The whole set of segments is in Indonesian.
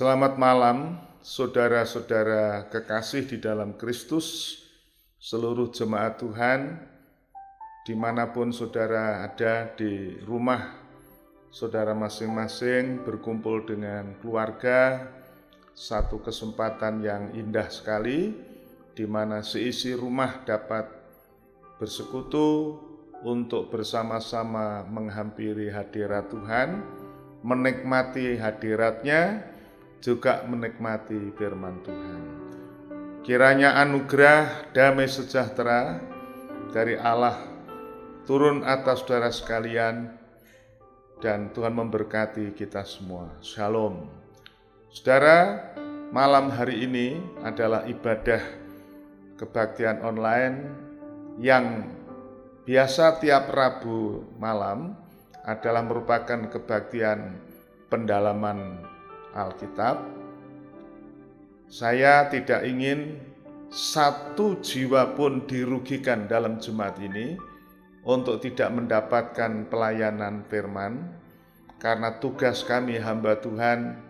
Selamat malam, saudara-saudara kekasih di dalam Kristus, seluruh jemaat Tuhan, dimanapun saudara ada di rumah saudara masing-masing, berkumpul dengan keluarga, satu kesempatan yang indah sekali, di mana seisi rumah dapat bersekutu untuk bersama-sama menghampiri hadirat Tuhan, menikmati hadiratnya, juga menikmati firman Tuhan. Kiranya anugerah damai sejahtera dari Allah turun atas saudara sekalian, dan Tuhan memberkati kita semua. Shalom. Saudara, malam hari ini adalah ibadah kebaktian online yang biasa tiap Rabu malam adalah merupakan kebaktian pendalaman Alkitab. Saya tidak ingin satu jiwa pun dirugikan dalam Jumat ini untuk tidak mendapatkan pelayanan firman, karena tugas kami hamba Tuhan,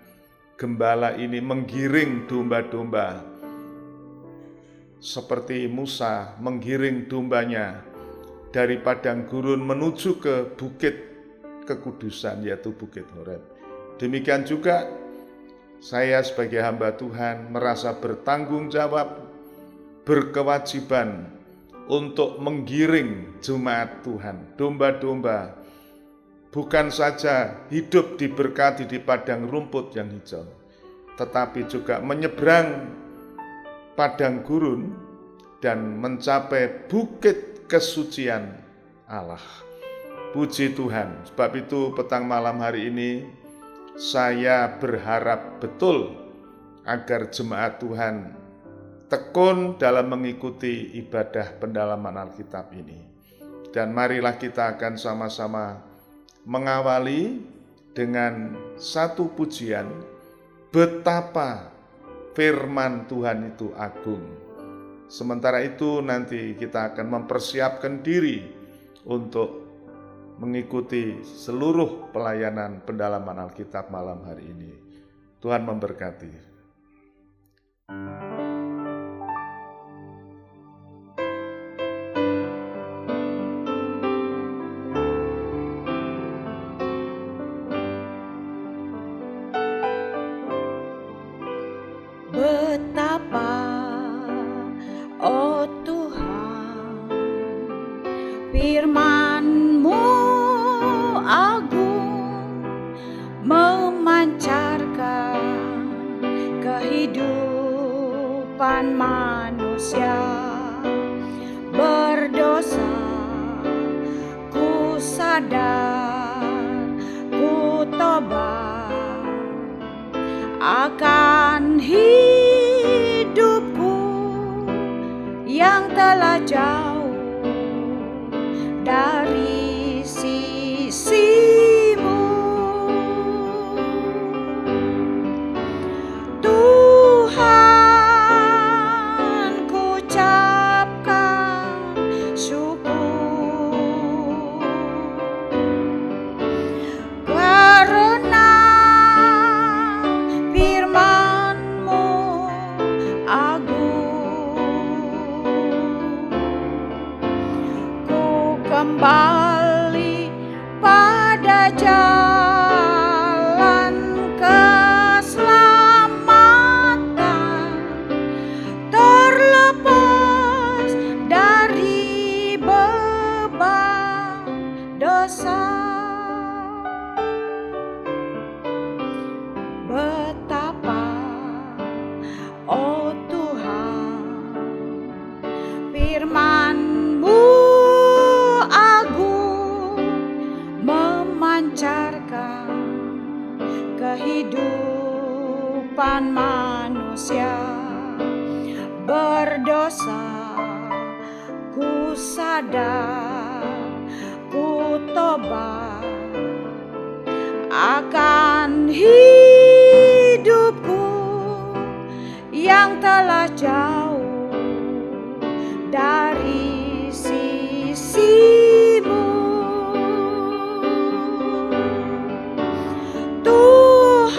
gembala ini menggiring domba-domba seperti Musa menggiring dombanya dari padang gurun menuju ke bukit kekudusan, yaitu Bukit Horeb. Demikian juga saya sebagai hamba Tuhan merasa bertanggung jawab, berkewajiban untuk menggiring jemaat Tuhan, domba-domba, bukan saja hidup diberkati di padang rumput yang hijau, tetapi juga menyeberang padang gurun dan mencapai bukit kesucian Allah. Puji Tuhan. Sebab itu petang malam hari ini saya berharap betul agar jemaat Tuhan tekun dalam mengikuti ibadah pendalaman Alkitab ini. Dan marilah kita akan sama-sama mengawali dengan satu pujian, betapa firman Tuhan itu agung. Sementara itu nanti kita akan mempersiapkan diri untuk mengikuti seluruh pelayanan pendalaman Alkitab malam hari ini. Tuhan memberkati. Betapa, oh Tuhan, firman-Mu agung, memancarkan kehidupan manusia. Berdosa, ku sadar, ku tobat akan hidupku yang telah jauh dari sisi-Mu. Tuhan, ku ucapkan syukur karena firman-Mu agung. Ku kembali pada jalan keselamatan, terlepas dari beban dosa. Betapa, oh Tuhan, firman-Mu agung, memancarkan kehidupan manusia. Berdosa, ku sadar, ku tobat akan hidupku yang telah jauh dari sisi-Mu. Tuhan,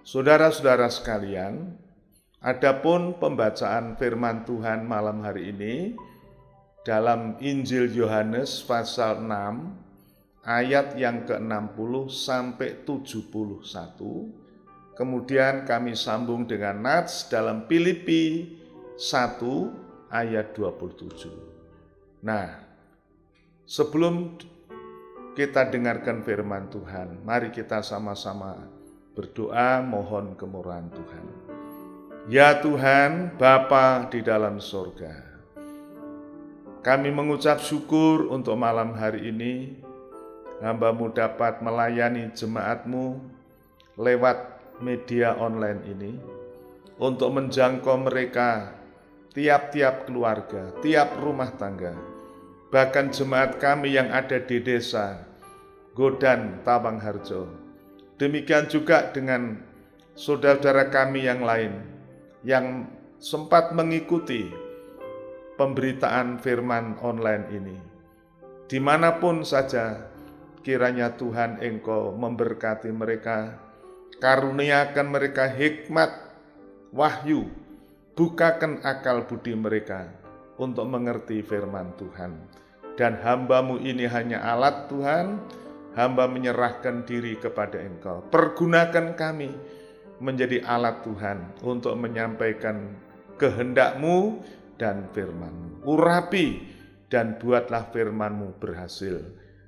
Saudara-saudara sekalian, adapun pembacaan firman Tuhan malam hari ini dalam Injil Yohanes pasal 6 ayat yang ke-60 sampai 71. Kemudian kami sambung dengan nats dalam Filipi 1 ayat 27. Nah, sebelum kita dengarkan firman Tuhan, mari kita sama-sama berdoa mohon kemurahan Tuhan. Ya Tuhan, Bapa di dalam surga, kami mengucap syukur untuk malam hari ini, hamba-Mu dapat melayani jemaat-Mu lewat media online ini, untuk menjangkau mereka, tiap-tiap keluarga, tiap rumah tangga, bahkan jemaat kami yang ada di desa Godan, Tawangharjo. Demikian juga dengan saudara-saudara kami yang lain, yang sempat mengikuti pemberitaan firman online ini. Dimanapun saja, kiranya Tuhan Engkau memberkati mereka, karuniakan mereka hikmat, wahyu, bukakan akal budi mereka untuk mengerti firman Tuhan. Dan hamba-Mu ini hanya alat Tuhan, hamba menyerahkan diri kepada Engkau. Pergunakan kami menjadi alat Tuhan untuk menyampaikan kehendak-Mu dan firman-Mu. Urapi dan buatlah firman-Mu berhasil.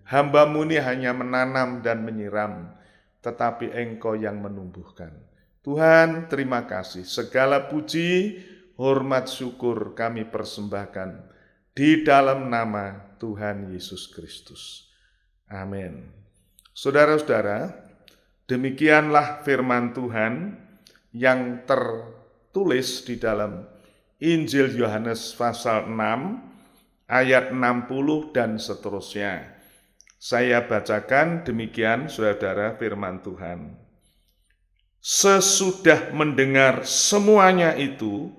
Hamba-Mu ini hanya menanam dan menyiram, tetapi Engkau yang menumbuhkan. Tuhan, terima kasih. Segala puji, hormat, syukur kami persembahkan di dalam nama Tuhan Yesus Kristus. Amin. Saudara-saudara, demikianlah firman Tuhan yang tertulis di dalam Injil Yohanes pasal 6 ayat 60 dan seterusnya. Saya bacakan demikian, saudara, firman Tuhan. Sesudah mendengar semuanya itu,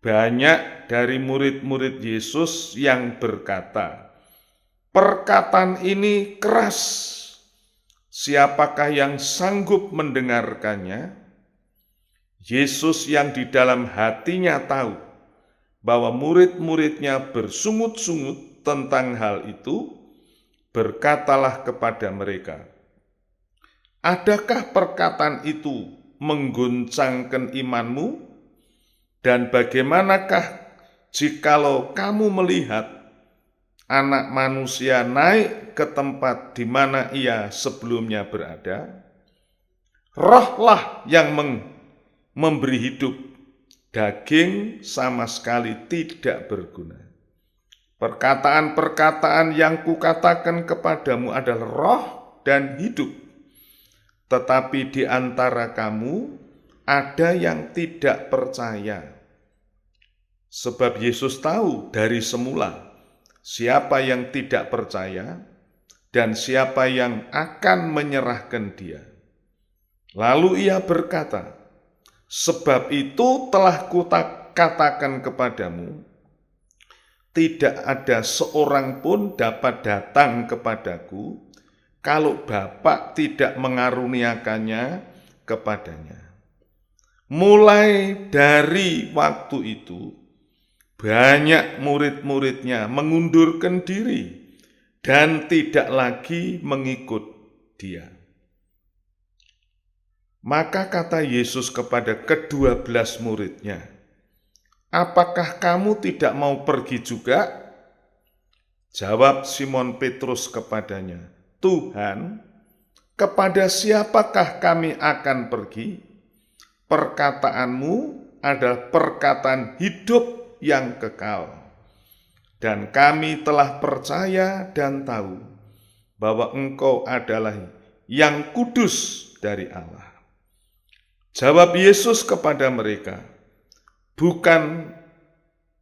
banyak dari murid-murid Yesus yang berkata, "Perkataan ini keras, siapakah yang sanggup mendengarkannya?" Yesus yang di dalam hatinya tahu bahwa murid-muridnya bersungut-sungut tentang hal itu, berkatalah kepada mereka, "Adakah perkataan itu mengguncangkan imanmu? Dan bagaimanakah jikalau kamu melihat Anak Manusia naik ke tempat di mana ia sebelumnya berada? Rohlah yang memberi hidup, daging sama sekali tidak berguna. Perkataan-perkataan yang kukatakan kepadamu adalah roh dan hidup. Tetapi di antara kamu ada yang tidak percaya." Sebab Yesus tahu dari semula siapa yang tidak percaya dan siapa yang akan menyerahkan dia. Lalu ia berkata, "Sebab itu telah kukatakan kepadamu, tidak ada seorang pun dapat datang kepadaku kalau Bapa tidak mengaruniakannya kepadanya." Mulai dari waktu itu, banyak murid-muridnya mengundurkan diri dan tidak lagi mengikut dia. Maka kata Yesus kepada ke-12 muridnya, "Apakah kamu tidak mau pergi juga?" Jawab Simon Petrus kepadanya, "Tuhan, kepada siapakah kami akan pergi? Perkataanmu adalah perkataan hidup yang kekal. Dan kami telah percaya dan tahu bahwa Engkau adalah yang kudus dari Allah." Jawab Yesus kepada mereka,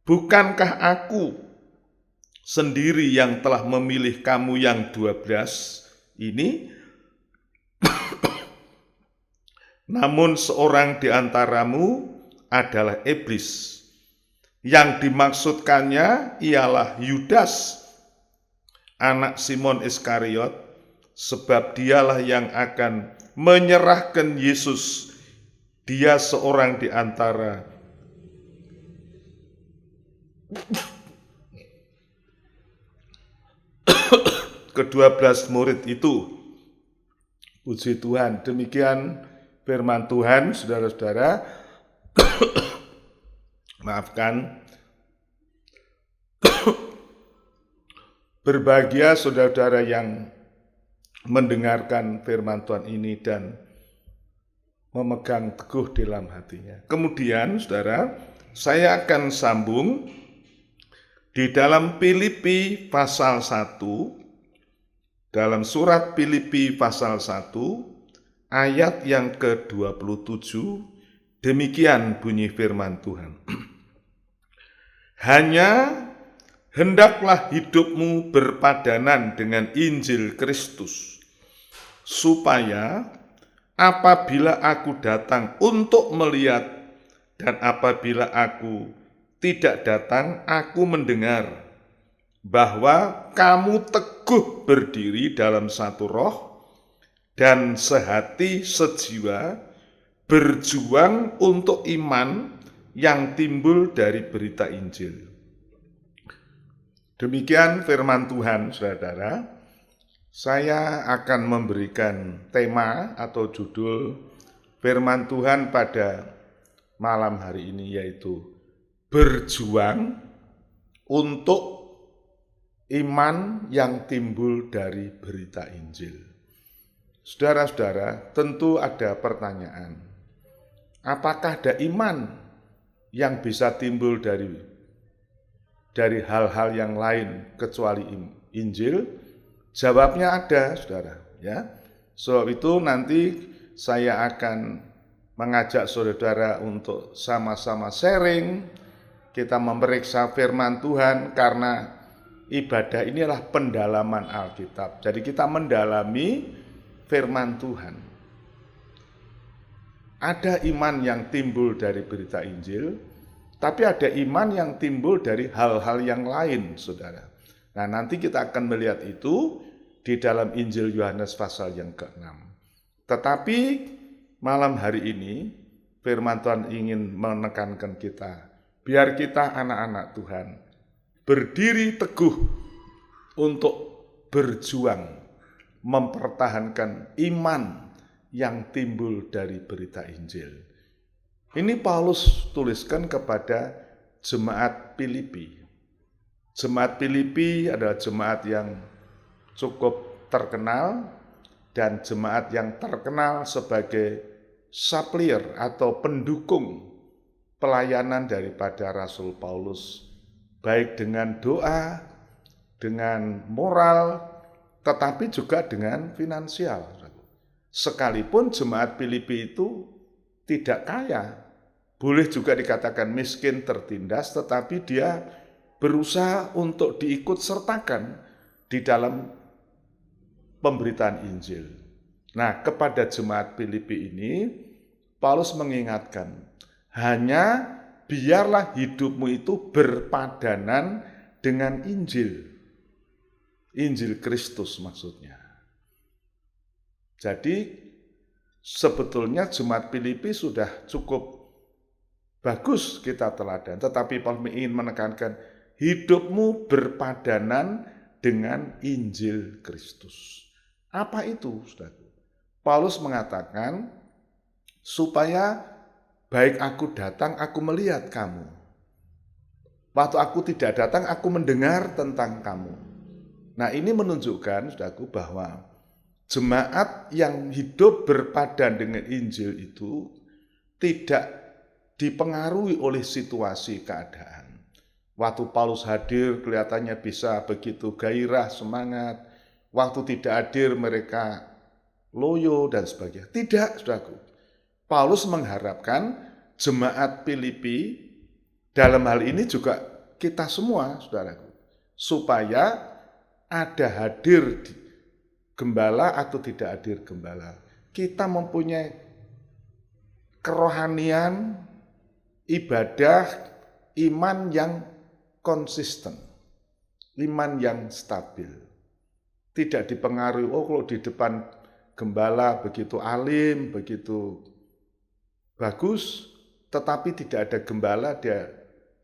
Bukankah aku sendiri yang telah memilih kamu yang 12 ini? Namun seorang di antaramu adalah iblis. Yang dimaksudkannya ialah Yudas, anak Simon Iskariot, sebab dialah yang akan menyerahkan Yesus Dia seorang di antara ke-12 murid itu. Puji Tuhan, demikian firman Tuhan, saudara-saudara. Maafkan. Berbahagia saudara-saudara yang mendengarkan firman Tuhan ini dan memegang teguh dalam hatinya. Kemudian, saudara, saya akan sambung di dalam Filipi pasal 1, dalam surat Filipi pasal 1, ayat yang ke-27, demikian bunyi firman Tuhan. Hanya hendaklah hidupmu berpadanan dengan Injil Kristus, supaya apabila aku datang untuk melihat dan apabila aku tidak datang, aku mendengar bahwa kamu teguh berdiri dalam satu roh dan sehati sejiwa berjuang untuk iman yang timbul dari berita Injil. Demikian firman Tuhan, saudara. Saya akan memberikan tema atau judul firman Tuhan pada malam hari ini, yaitu berjuang untuk iman yang timbul dari berita Injil. Saudara-saudara, tentu ada pertanyaan. Apakah ada iman yang bisa timbul dari hal-hal yang lain kecuali Injil? Jawabnya ada, saudara. Ya, sebab itu nanti saya akan mengajak saudara untuk sama-sama sharing. Kita memeriksa firman Tuhan karena ibadah ini adalah pendalaman Alkitab. Jadi kita mendalami firman Tuhan. Ada iman yang timbul dari berita Injil, tapi ada iman yang timbul dari hal-hal yang lain, saudara. Nah, nanti kita akan melihat itu di dalam Injil Yohanes pasal yang ke-6. Tetapi malam hari ini firman Tuhan ingin menekankan kita, biar kita anak-anak Tuhan berdiri teguh untuk berjuang mempertahankan iman yang timbul dari berita Injil. Ini Paulus tuliskan kepada jemaat Filipi. Jemaat Filipi adalah jemaat yang cukup terkenal dan jemaat yang terkenal sebagai supplier atau pendukung pelayanan daripada Rasul Paulus, baik dengan doa, dengan moral, tetapi juga dengan finansial. Sekalipun jemaat Filipi itu tidak kaya, boleh juga dikatakan miskin tertindas, tetapi dia berusaha untuk diikut sertakan di dalam pemberitaan Injil. Nah, kepada jemaat Filipi ini, Paulus mengingatkan, hanya biarlah hidupmu itu berpadanan dengan Injil. Injil Kristus maksudnya. Jadi, sebetulnya jemaat Filipi sudah cukup bagus kita teladan, tetapi Paulus ingin menekankan, hidupmu berpadanan dengan Injil Kristus. Apa itu, saudara? Paulus mengatakan, supaya baik aku datang, aku melihat kamu. Waktu aku tidak datang, aku mendengar tentang kamu. Nah, ini menunjukkan, saudaraku, bahwa jemaat yang hidup berpadan dengan Injil itu tidak dipengaruhi oleh situasi keadaan. Waktu Paulus hadir kelihatannya bisa begitu gairah, semangat. Waktu tidak hadir mereka loyo dan sebagainya. Tidak, saudaraku. Paulus mengharapkan jemaat Filipi dalam hal ini juga kita semua, saudaraku, supaya ada hadir gembala atau tidak hadir gembala. Kita mempunyai kerohanian, ibadah, iman yang konsisten, iman yang stabil. Tidak dipengaruhi, kalau di depan gembala begitu alim, begitu bagus, tetapi tidak ada gembala, dia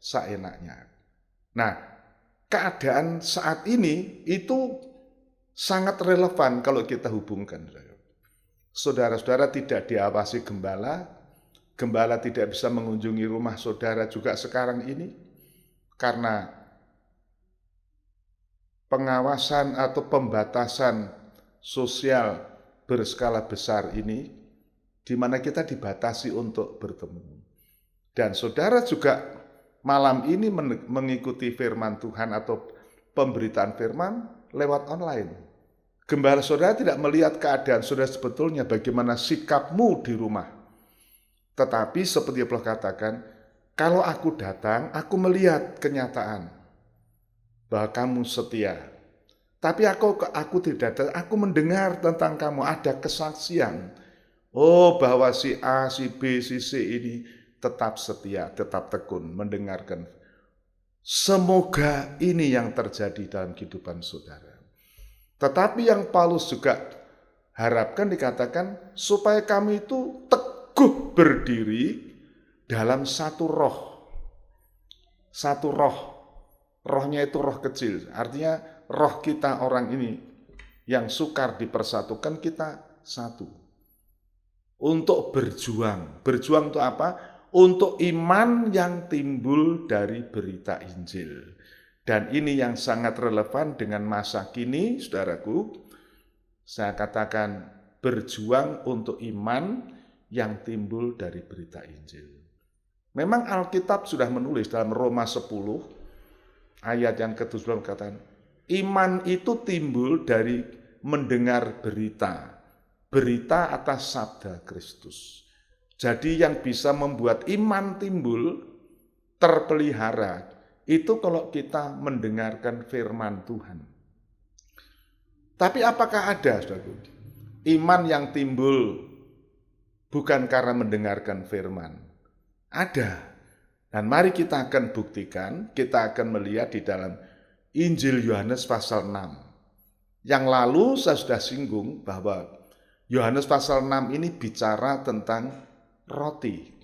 seenaknya. Nah, keadaan saat ini itu sangat relevan kalau kita hubungkan. Saudara-saudara tidak diawasi gembala, gembala tidak bisa mengunjungi rumah saudara juga sekarang ini, karena pengawasan atau pembatasan sosial berskala besar ini, di mana kita dibatasi untuk bertemu. Dan saudara juga malam ini mengikuti firman Tuhan atau pemberitaan firman lewat online. Gembala saudara tidak melihat keadaan saudara sebetulnya bagaimana sikapmu di rumah. Tetapi seperti Allah katakan, kalau aku datang, aku melihat kenyataan bahwa kamu setia. Tapi aku tidak datang, aku mendengar tentang kamu, ada kesaksian. Oh, bahwa si A, si B, si C ini tetap setia, tetap tekun mendengarkan. Semoga ini yang terjadi dalam kehidupan saudara. Tetapi yang Paulus juga harapkan dikatakan supaya kami itu teguh berdiri dalam satu roh. Satu roh. Rohnya itu roh kecil. Artinya roh kita orang ini yang sukar dipersatukan, kita satu. Untuk berjuang. Berjuang untuk apa? Untuk iman yang timbul dari berita Injil. Dan ini yang sangat relevan dengan masa kini, saudaraku. Saya katakan berjuang untuk iman yang timbul dari berita Injil. Memang Alkitab sudah menulis dalam Roma 10, ayat yang ke-7 katakan, iman itu timbul dari mendengar berita. Berita atas sabda Kristus. Jadi yang bisa membuat iman timbul, terpelihara, itu kalau kita mendengarkan firman Tuhan. Tapi apakah ada, saudaraku, iman yang timbul bukan karena mendengarkan firman? Ada. Dan mari kita akan buktikan, kita akan melihat di dalam Injil Yohanes pasal 6. Yang lalu saya sudah singgung bahwa Yohanes pasal 6 ini bicara tentang roti.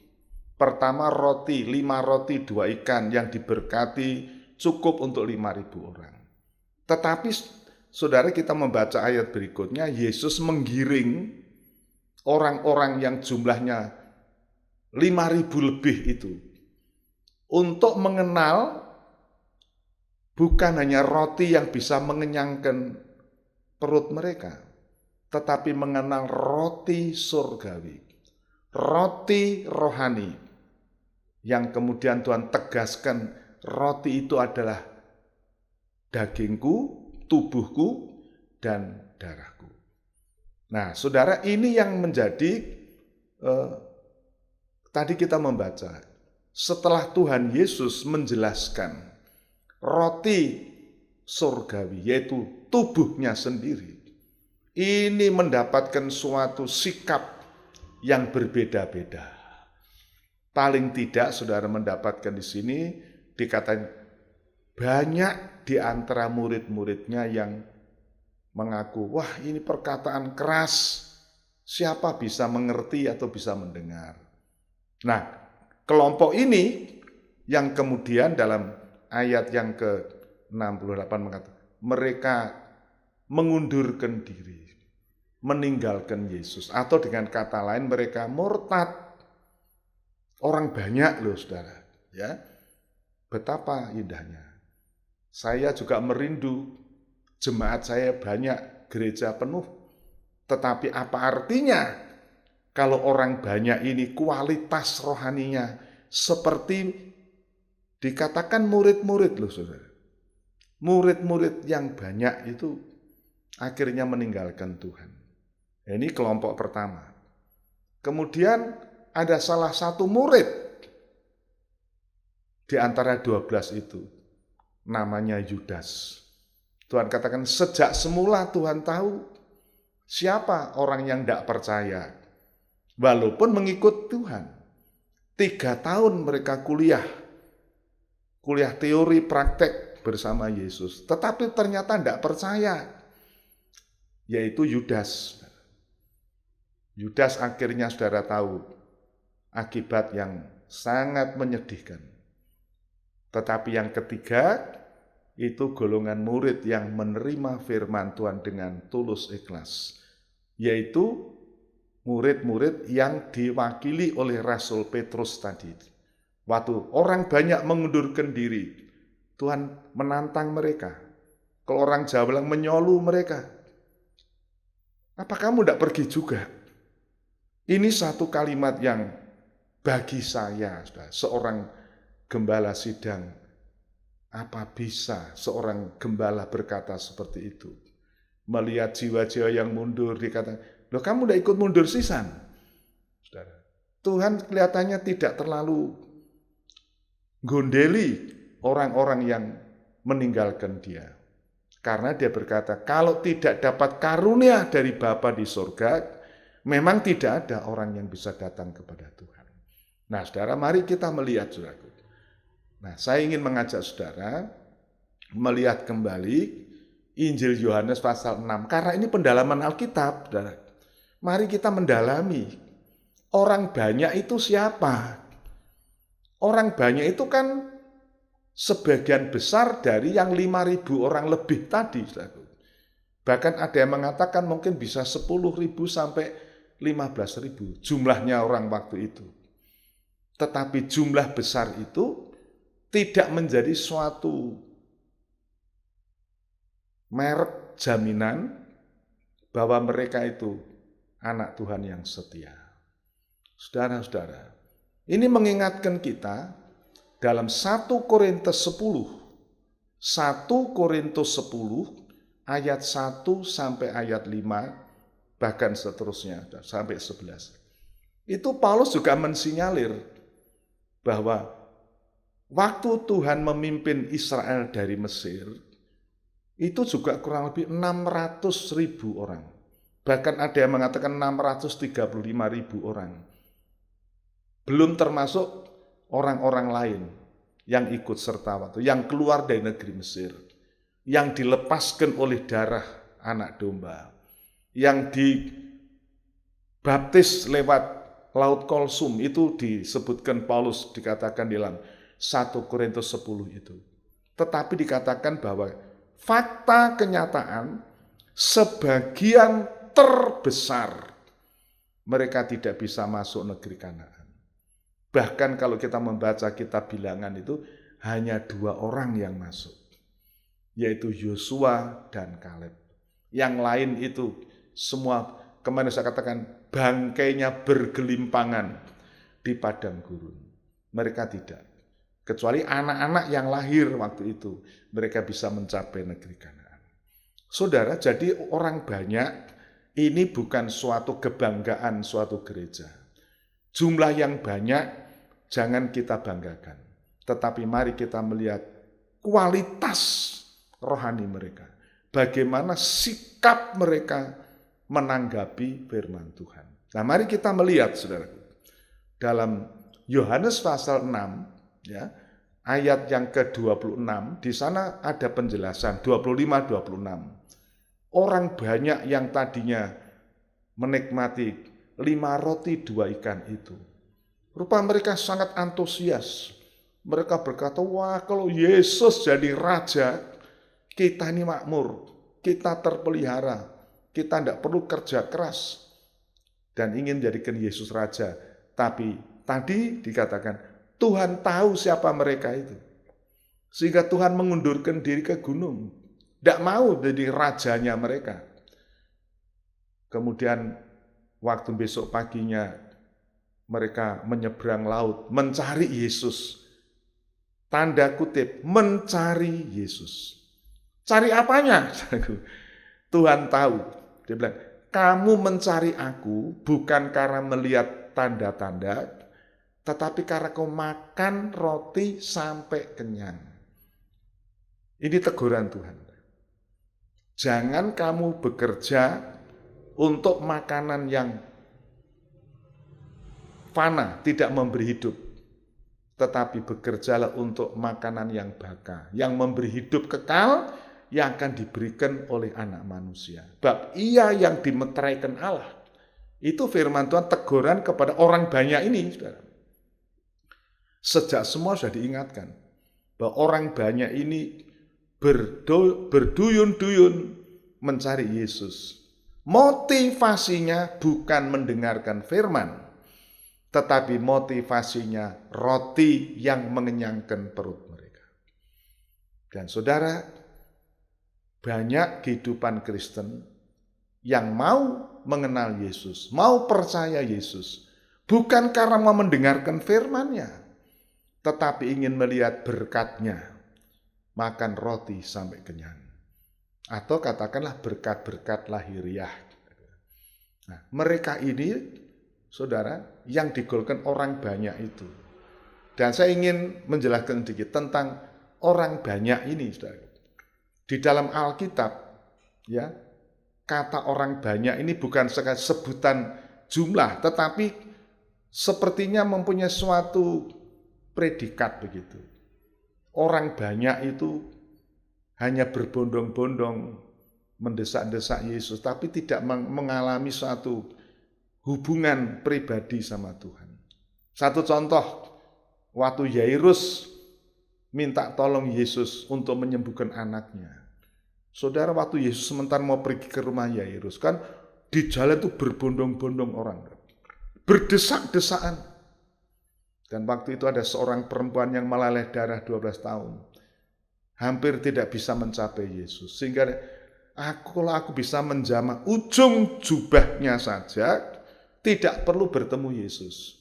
Pertama roti, 5 roti 2 ikan yang diberkati cukup untuk 5.000 orang. Tetapi saudara kita membaca ayat berikutnya, Yesus menggiring orang-orang yang jumlahnya 5.000 lebih itu untuk mengenal bukan hanya roti yang bisa mengenyangkan perut mereka, tetapi mengenal roti surgawi, roti rohani, yang kemudian Tuhan tegaskan roti itu adalah dagingku, tubuhku, dan darahku. Nah, saudara, ini yang menjadi tadi kita membaca, setelah Tuhan Yesus menjelaskan roti surgawi, yaitu tubuhnya sendiri, ini mendapatkan suatu sikap yang berbeda-beda. Paling tidak saudara mendapatkan di sini dikatakan banyak di antara murid-muridnya yang mengaku, wah ini perkataan keras, siapa bisa mengerti atau bisa mendengar. Nah, kelompok ini yang kemudian dalam ayat yang ke-68 mengatakan, mereka mengundurkan diri, meninggalkan Yesus, atau dengan kata lain mereka murtad. Orang banyak loh saudara, ya. Betapa indahnya. Saya juga merindu jemaat saya banyak, gereja penuh. Tetapi apa artinya kalau orang banyak ini kualitas rohaninya seperti dikatakan murid-murid loh saudara. Murid-murid yang banyak itu akhirnya meninggalkan Tuhan. Ini kelompok pertama. Kemudian ada salah satu murid di antara 12 itu, namanya Yudas. Tuhan katakan sejak semula Tuhan tahu siapa orang yang tidak percaya, walaupun mengikut Tuhan. 3 tahun mereka kuliah teori praktek bersama Yesus, tetapi ternyata tidak percaya, yaitu Yudas. Yudas akhirnya saudara tahu, akibat yang sangat menyedihkan. Tetapi yang ketiga, itu golongan murid yang menerima firman Tuhan dengan tulus ikhlas, yaitu murid-murid yang diwakili oleh Rasul Petrus tadi. Waktu orang banyak mengundurkan diri, Tuhan menantang mereka. Kalau orang Jawa bilang menyolu mereka. Apa kamu tidak pergi juga? Ini satu kalimat yang bagi saya, seorang gembala sidang, apa bisa seorang gembala berkata seperti itu? Melihat jiwa-jiwa yang mundur, dikatakan, loh kamu tidak ikut mundur sisan? Saudara, Tuhan kelihatannya tidak terlalu gondeli orang-orang yang meninggalkan dia. Karena dia berkata, kalau tidak dapat karunia dari Bapa di surga, memang tidak ada orang yang bisa datang kepada Tuhan. Nah, saudara, mari kita melihat, saudaraku. Nah, saya ingin mengajak saudara melihat kembali Injil Yohanes pasal 6. Karena ini pendalaman Alkitab, saudara. Mari kita mendalami. Orang banyak itu siapa? Orang banyak itu kan sebagian besar dari yang 5.000 orang lebih tadi. Bahkan ada yang mengatakan mungkin bisa 10.000 sampai 15.000 jumlahnya orang waktu itu. Tetapi jumlah besar itu tidak menjadi suatu merek jaminan bahwa mereka itu anak Tuhan yang setia. Saudara-saudara, ini mengingatkan kita dalam 1 Korintus 10, 1 Korintus 10 ayat 1 sampai ayat 5, bahkan seterusnya sampai 11. Itu Paulus juga mensinyalir bahwa waktu Tuhan memimpin Israel dari Mesir, itu juga kurang lebih 600.000 orang. Bahkan ada yang mengatakan 635.000 orang. Belum termasuk orang-orang lain yang ikut serta waktu, yang keluar dari negeri Mesir, yang dilepaskan oleh darah anak domba, yang dibaptis lewat Laut Kolsum, itu disebutkan Paulus, dikatakan dalam 1 Korintus 10 itu. Tetapi dikatakan bahwa fakta kenyataan sebagian terbesar mereka tidak bisa masuk negeri Kanaan. Bahkan kalau kita membaca kitab Bilangan itu hanya 2 orang yang masuk, yaitu Yosua dan Kaleb. Yang lain itu semua, kemarin saya katakan, bangkainya bergelimpangan di padang gurun. Mereka tidak. Kecuali anak-anak yang lahir waktu itu, mereka bisa mencapai negeri Kanaan. Saudara, jadi orang banyak ini bukan suatu kebanggaan suatu gereja. Jumlah yang banyak jangan kita banggakan, tetapi mari kita melihat kualitas rohani mereka. Bagaimana sikap mereka menanggapi firman Tuhan. Nah, mari kita melihat, saudaraku, dalam Yohanes pasal 6, ya, ayat yang ke-26, di sana ada penjelasan 25-26. Orang banyak yang tadinya menikmati 5 roti 2 ikan itu, rupa mereka sangat antusias. Mereka berkata, wah kalau Yesus jadi raja, kita ini makmur, kita terpelihara, kita tidak perlu kerja keras dan ingin jadikan Yesus raja. Tapi tadi dikatakan, Tuhan tahu siapa mereka itu. Sehingga Tuhan mengundurkan diri ke gunung. Tidak mau jadi rajanya mereka. Kemudian waktu besok paginya mereka menyeberang laut, mencari Yesus. Tanda kutip, mencari Yesus. Cari apanya? Tuhan tahu. Dia bilang, kamu mencari aku bukan karena melihat tanda-tanda, tetapi karena kau makan roti sampai kenyang. Ini teguran Tuhan. Jangan kamu bekerja untuk makanan yang fana, tidak memberi hidup. Tetapi bekerjalah untuk makanan yang baka, yang memberi hidup kekal, yang akan diberikan oleh anak manusia. Bab ia yang dimeteraikan Allah. Itu firman Tuhan teguran kepada orang banyak ini, saudara. Sejak semua sudah diingatkan bahwa orang banyak ini berduyun-duyun mencari Yesus. Motivasinya bukan mendengarkan firman, tetapi motivasinya roti yang mengenyangkan perut mereka. Dan saudara, banyak kehidupan Kristen yang mau mengenal Yesus, mau percaya Yesus, bukan karena mau mendengarkan firman-Nya, tetapi ingin melihat berkat-Nya, makan roti sampai kenyang. Atau katakanlah berkat-berkat lahiriah. Nah, mereka ini, saudara, yang digolkan orang banyak itu. Dan saya ingin menjelaskan sedikit tentang orang banyak ini, saudara. Di dalam Alkitab, ya, kata orang banyak ini bukan sekadar sebutan jumlah, tetapi sepertinya mempunyai suatu predikat begitu. Orang banyak itu hanya berbondong-bondong mendesak-desak Yesus, tapi tidak mengalami suatu hubungan pribadi sama Tuhan. Satu contoh, waktu Yairus minta tolong Yesus untuk menyembuhkan anaknya. Saudara, waktu Yesus sementara mau pergi ke rumah Yairus, kan di jalan itu berbondong-bondong orang, berdesak-desakan. Dan waktu itu ada seorang perempuan yang meleleh darah 12 tahun. Hampir tidak bisa mencapai Yesus. Sehingga kalau aku bisa menjamah ujung jubahnya saja, tidak perlu bertemu Yesus,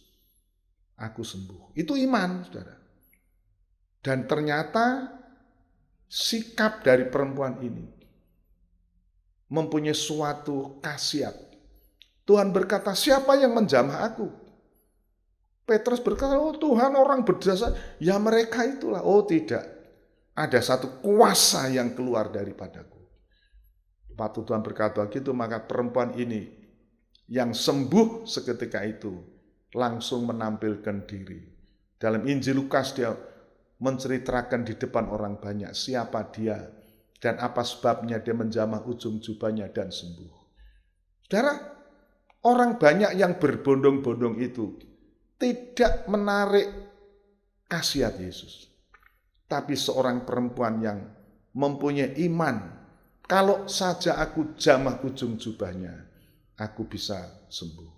aku sembuh. Itu iman, saudara. Dan ternyata sikap dari perempuan ini mempunyai suatu khasiat. Tuhan berkata, siapa yang menjamah aku? Petrus berkata, oh Tuhan, orang berdosa. Ya mereka itulah. Oh tidak. Ada satu kuasa yang keluar daripadaku. Waktu Tuhan berkata begitu, maka perempuan ini yang sembuh seketika itu langsung menampilkan diri. Dalam Injil Lukas dia menceritakan di depan orang banyak siapa dia dan apa sebabnya dia menjamah ujung jubahnya dan sembuh. Saudara, orang banyak yang berbondong-bondong itu tidak menarik khasiat Yesus. Tapi seorang perempuan yang mempunyai iman, kalau saja aku jamah ujung jubahnya, aku bisa sembuh.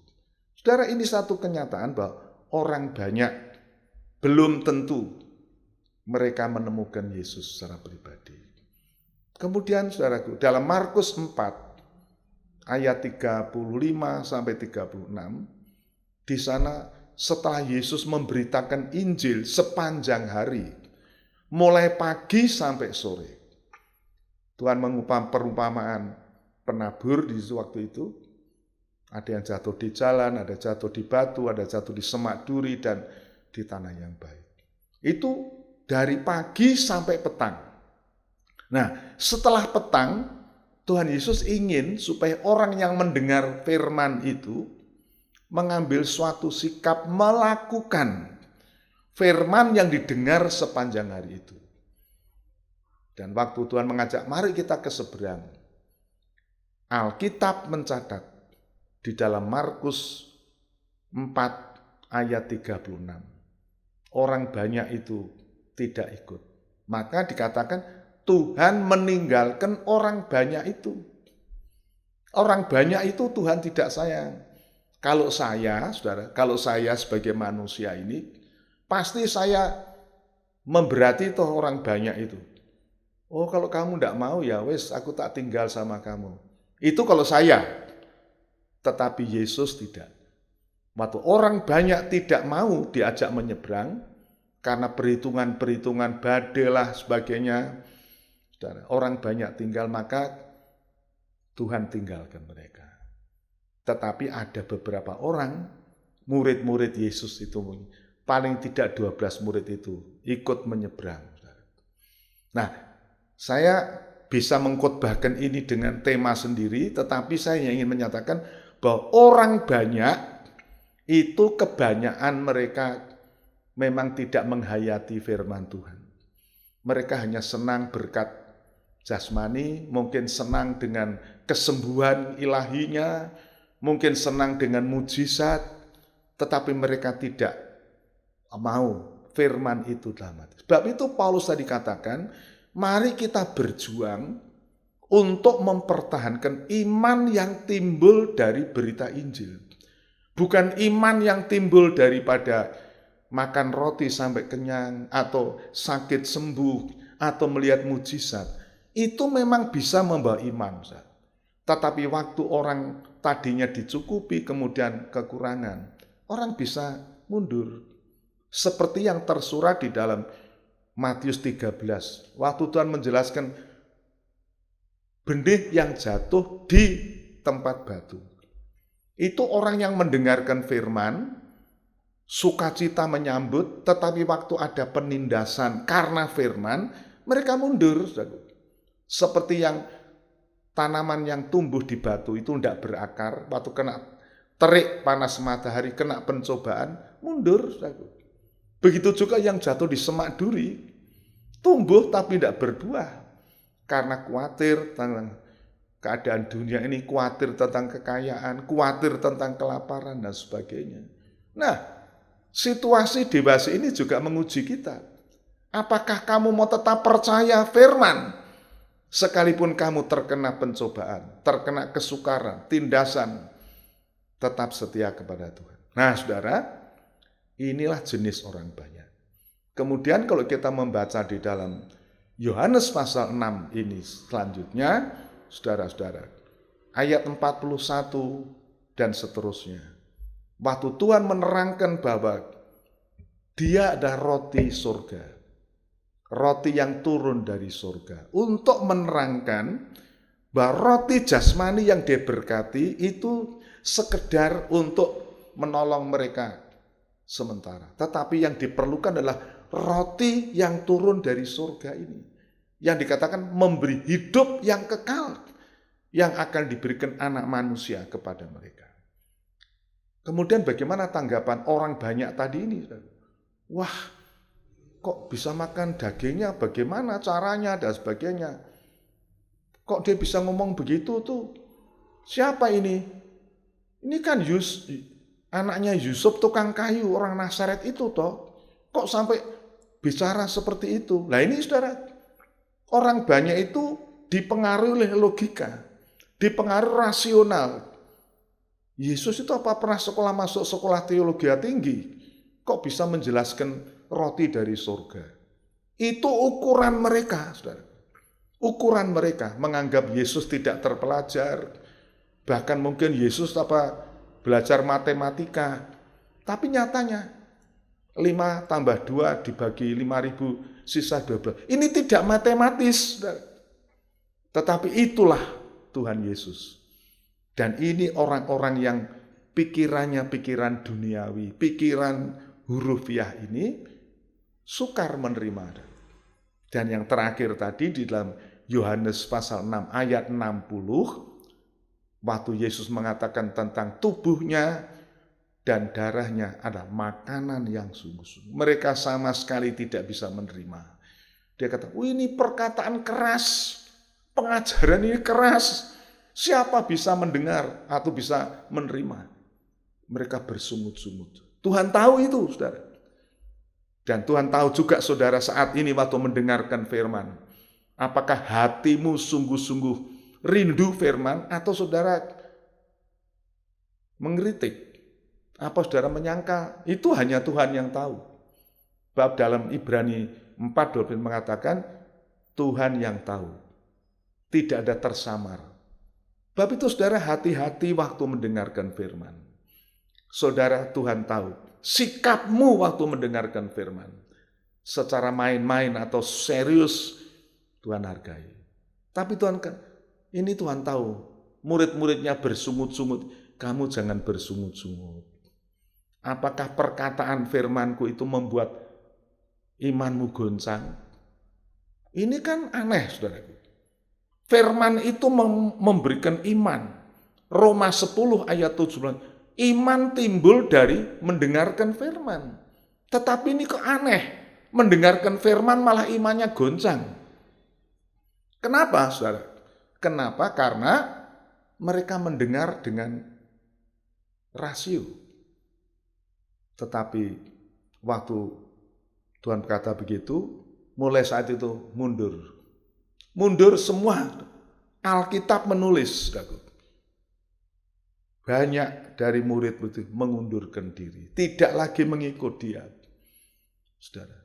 Saudara, ini satu kenyataan bahwa orang banyak belum tentu mereka menemukan Yesus secara pribadi. Kemudian saudaraku, dalam Markus 4 ayat 35 sampai 36, di sana setelah Yesus memberitakan Injil sepanjang hari, mulai pagi sampai sore, Tuhan mengupam perumpamaan penabur di waktu itu. Ada yang jatuh di jalan, ada jatuh di batu, ada jatuh di semak duri, dan di tanah yang baik. Itu dari pagi sampai petang. Nah, setelah petang, Tuhan Yesus ingin supaya orang yang mendengar firman itu mengambil suatu sikap melakukan firman yang didengar sepanjang hari itu. Dan waktu Tuhan mengajak, mari kita ke seberang, Alkitab mencatat di dalam Markus 4 ayat 36, orang banyak itu tidak ikut. Maka dikatakan Tuhan meninggalkan orang banyak itu. Orang banyak itu Tuhan tidak sayang. Kalau saya, saudara, kalau saya sebagai manusia ini, pasti saya memberati toh orang banyak itu. Oh, kalau kamu tidak mau, ya wes, aku tak tinggal sama kamu. Itu kalau saya. Tetapi Yesus tidak. Waktu orang banyak tidak mau diajak menyeberang, karena perhitungan-perhitungan badai lah sebagainya, saudara, orang banyak tinggal, maka Tuhan tinggalkan mereka. Tetapi ada beberapa orang, murid-murid Yesus itu, paling tidak 12 murid itu ikut menyeberang. Nah, saya bisa mengkhotbahkan ini dengan tema sendiri, tetapi saya ingin menyatakan bahwa orang banyak itu kebanyakan mereka memang tidak menghayati firman Tuhan. Mereka hanya senang berkat jasmani, mungkin senang dengan kesembuhan ilahinya, mungkin senang dengan mujizat, tetapi mereka tidak mau firman itu dalam hati. Sebab itu Paulus tadi katakan, mari kita berjuang untuk mempertahankan iman yang timbul dari berita Injil. Bukan iman yang timbul daripada makan roti sampai kenyang, atau sakit sembuh, atau melihat mujizat. Itu memang bisa membawa iman. Tetapi waktu orang tadinya dicukupi, kemudian kekurangan, orang bisa mundur. Seperti yang tersurat di dalam Matius 13. Waktu Tuhan menjelaskan benih yang jatuh di tempat batu. Itu orang yang mendengarkan firman, sukacita menyambut, tetapi waktu ada penindasan karena firman, mereka mundur. Seperti yang tanaman yang tumbuh di batu itu tidak berakar, waktu kena terik panas matahari, kena pencobaan, mundur. Begitu juga yang jatuh di semak duri, tumbuh tapi tidak berbuah. Karena khawatir tentang keadaan dunia ini, khawatir tentang kekayaan, khawatir tentang kelaparan, dan sebagainya. Nah, situasi dewasa ini juga menguji kita. Apakah kamu mau tetap percaya firman? Sekalipun kamu terkena pencobaan, terkena kesukaran, tindasan, tetap setia kepada Tuhan. Nah, saudara, inilah jenis orang banyak. Kemudian kalau kita membaca di dalam Yohanes pasal 6 ini selanjutnya, saudara-saudara, ayat 41 dan seterusnya. Waktu Tuhan menerangkan bahwa Dia adalah roti surga, roti yang turun dari surga, untuk menerangkan bahwa roti jasmani yang Dia berkati itu sekedar untuk menolong mereka sementara. Tetapi yang diperlukan adalah roti yang turun dari surga ini, yang dikatakan memberi hidup yang kekal, yang akan diberikan anak manusia kepada mereka. Kemudian bagaimana tanggapan orang banyak tadi ini? Wah, kok bisa makan dagingnya, bagaimana caranya, dan sebagainya. Kok dia bisa ngomong begitu tuh? Siapa ini? Ini kan anaknya Yusuf tukang kayu, orang Nazaret itu toh. Kok sampai bicara seperti itu? Nah ini saudara, orang banyak itu dipengaruhi oleh logika, dipengaruhi rasional. Yesus itu apa pernah masuk sekolah teologi tinggi? Kok bisa menjelaskan roti dari surga? Itu ukuran mereka, saudara. Ukuran mereka menganggap Yesus tidak terpelajar, bahkan mungkin Yesus belajar matematika. Tapi nyatanya 5 tambah 2 dibagi 5.000 sisa 12. Ini tidak matematis. Tetapi itulah Tuhan Yesus. Dan ini orang-orang yang pikirannya pikiran duniawi, pikiran hurufiah ini sukar menerima. Dan yang terakhir tadi di dalam Yohanes pasal 6 ayat 60, waktu Yesus mengatakan tentang tubuhnya dan darahnya adalah makanan yang sungguh-sungguh. Mereka sama sekali tidak bisa menerima. Dia kata, ini perkataan keras, pengajaran ini keras. Siapa bisa mendengar atau bisa menerima? Mereka bersungut-sungut. Tuhan tahu itu, saudara. Dan Tuhan tahu juga saudara saat ini waktu mendengarkan firman. Apakah hatimu sungguh-sungguh rindu firman atau saudara mengkritik? Apa saudara menyangka? Itu hanya Tuhan yang tahu. Bab dalam Ibrani 4:12 mengatakan Tuhan yang tahu. Tidak ada tersamar. Bab itu saudara hati-hati waktu mendengarkan firman. Saudara, Tuhan tahu sikapmu waktu mendengarkan firman. Secara main-main atau serius Tuhan hargai. Tapi ini Tuhan tahu. Murid-muridnya bersungut-sungut. Kamu jangan bersungut-sungut. Apakah perkataan firmanku itu membuat imanmu goncang? Ini kan aneh, saudara. Firman itu memberikan iman. Roma 10 ayat 17. Iman timbul dari mendengarkan firman. Tetapi ini kok aneh. Mendengarkan firman malah imannya goncang. Kenapa, saudara? Kenapa? Karena mereka mendengar dengan rasio. Tetapi waktu Tuhan berkata begitu, mulai saat itu mundur. Mundur semua. Alkitab menulis, saudaraku. Banyak dari murid-murid mengundurkan diri. Tidak lagi mengikut dia. Saudara.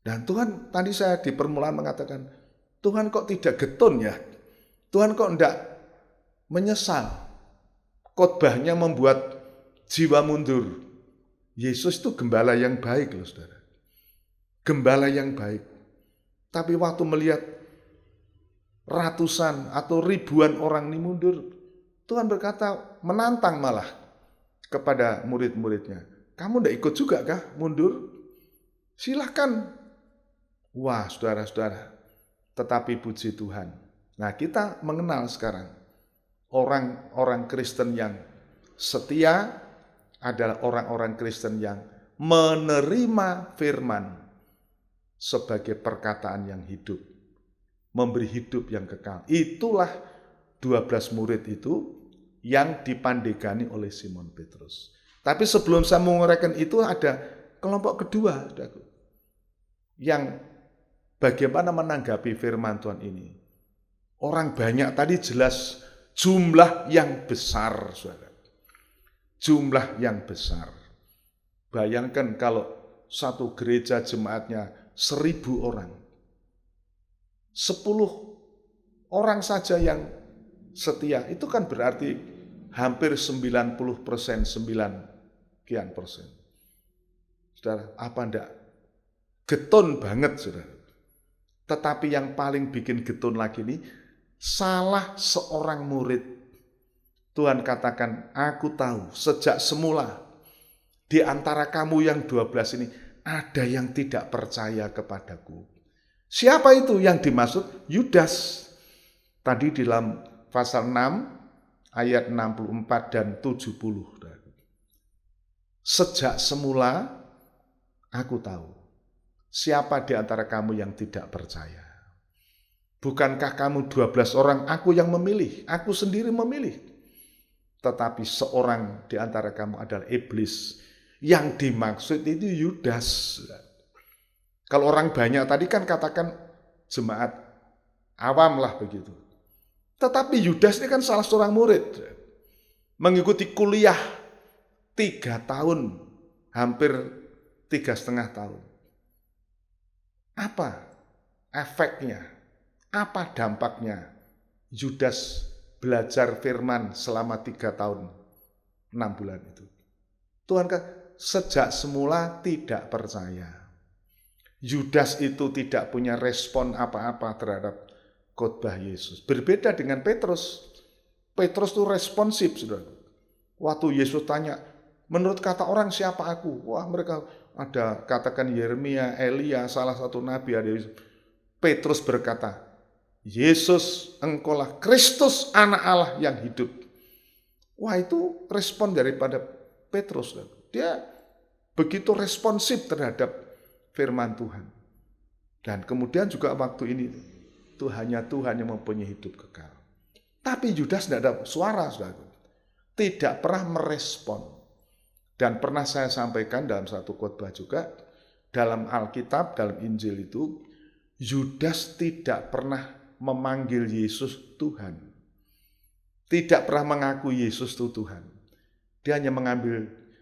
Dan Tuhan, tadi saya di permulaan mengatakan, Tuhan kok tidak getun ya? Tuhan kok tidak menyesal? Khotbahnya membuat jiwa mundur. Yesus itu gembala yang baik loh saudara. Gembala yang baik. Tapi waktu melihat ratusan atau ribuan orang ini mundur, Tuhan berkata menantang malah kepada murid-muridnya. Kamu tidak ikut juga kah mundur? Silahkan. Wah saudara-saudara, tetapi puji Tuhan. Nah kita mengenal sekarang orang-orang Kristen yang setia adalah orang-orang Kristen yang menerima firman sebagai perkataan yang hidup, memberi hidup yang kekal. Itulah 12 murid itu yang dipandegani oleh Simon Petrus. Tapi sebelum saya menguraikan itu ada kelompok kedua, yang bagaimana menanggapi firman Tuhan ini. Orang banyak tadi jelas jumlah yang besar, saudara. Jumlah yang besar. Bayangkan kalau satu gereja jemaatnya 1.000 orang. 10 orang saja yang setia, itu kan berarti hampir 90%, 9%. Saudara, apa enggak? Getun banget, saudara. Tetapi yang paling bikin getun lagi ini, salah seorang murid. Tuhan katakan, aku tahu sejak semula di antara kamu yang 12 ini, ada yang tidak percaya kepadaku. Siapa itu yang dimaksud? Yudas. Tadi di dalam pasal 6 ayat 64 dan 70. Sejak semula aku tahu siapa di antara kamu yang tidak percaya. Bukankah kamu 12 orang aku yang memilih, aku sendiri memilih. Tetapi seorang di antara kamu adalah iblis. Yang dimaksud itu Yudas. Kalau orang banyak tadi kan katakan jemaat awam lah begitu. Tetapi Yudas ini kan salah seorang murid. Mengikuti kuliah 3 tahun, hampir 3,5 tahun. Apa efeknya? Apa dampaknya? Yudas belajar firman selama 3 tahun, 6 bulan itu. Tuhan kan sejak semula tidak percaya. Yudas itu tidak punya respon apa-apa terhadap khotbah Yesus. Berbeda dengan Petrus. Petrus itu responsif, saudara. Waktu Yesus tanya, menurut kata orang siapa aku? Wah, mereka ada katakan Yeremia, Elia, salah satu nabi ada Yesus. Petrus berkata, Yesus, engkaulah Kristus anak Allah yang hidup. Wah, itu respon daripada Petrus. Dia begitu responsif terhadap firman Tuhan. Dan kemudian juga waktu ini itu hanya Tuhan yang mempunyai hidup kekal. Tapi Yudas tidak ada suara, saudara. Tidak pernah merespon. Dan pernah saya sampaikan dalam satu khotbah juga, dalam Alkitab, dalam Injil itu, Yudas tidak pernah memanggil Yesus Tuhan. Tidak pernah mengaku Yesus itu Tuhan. Dia hanya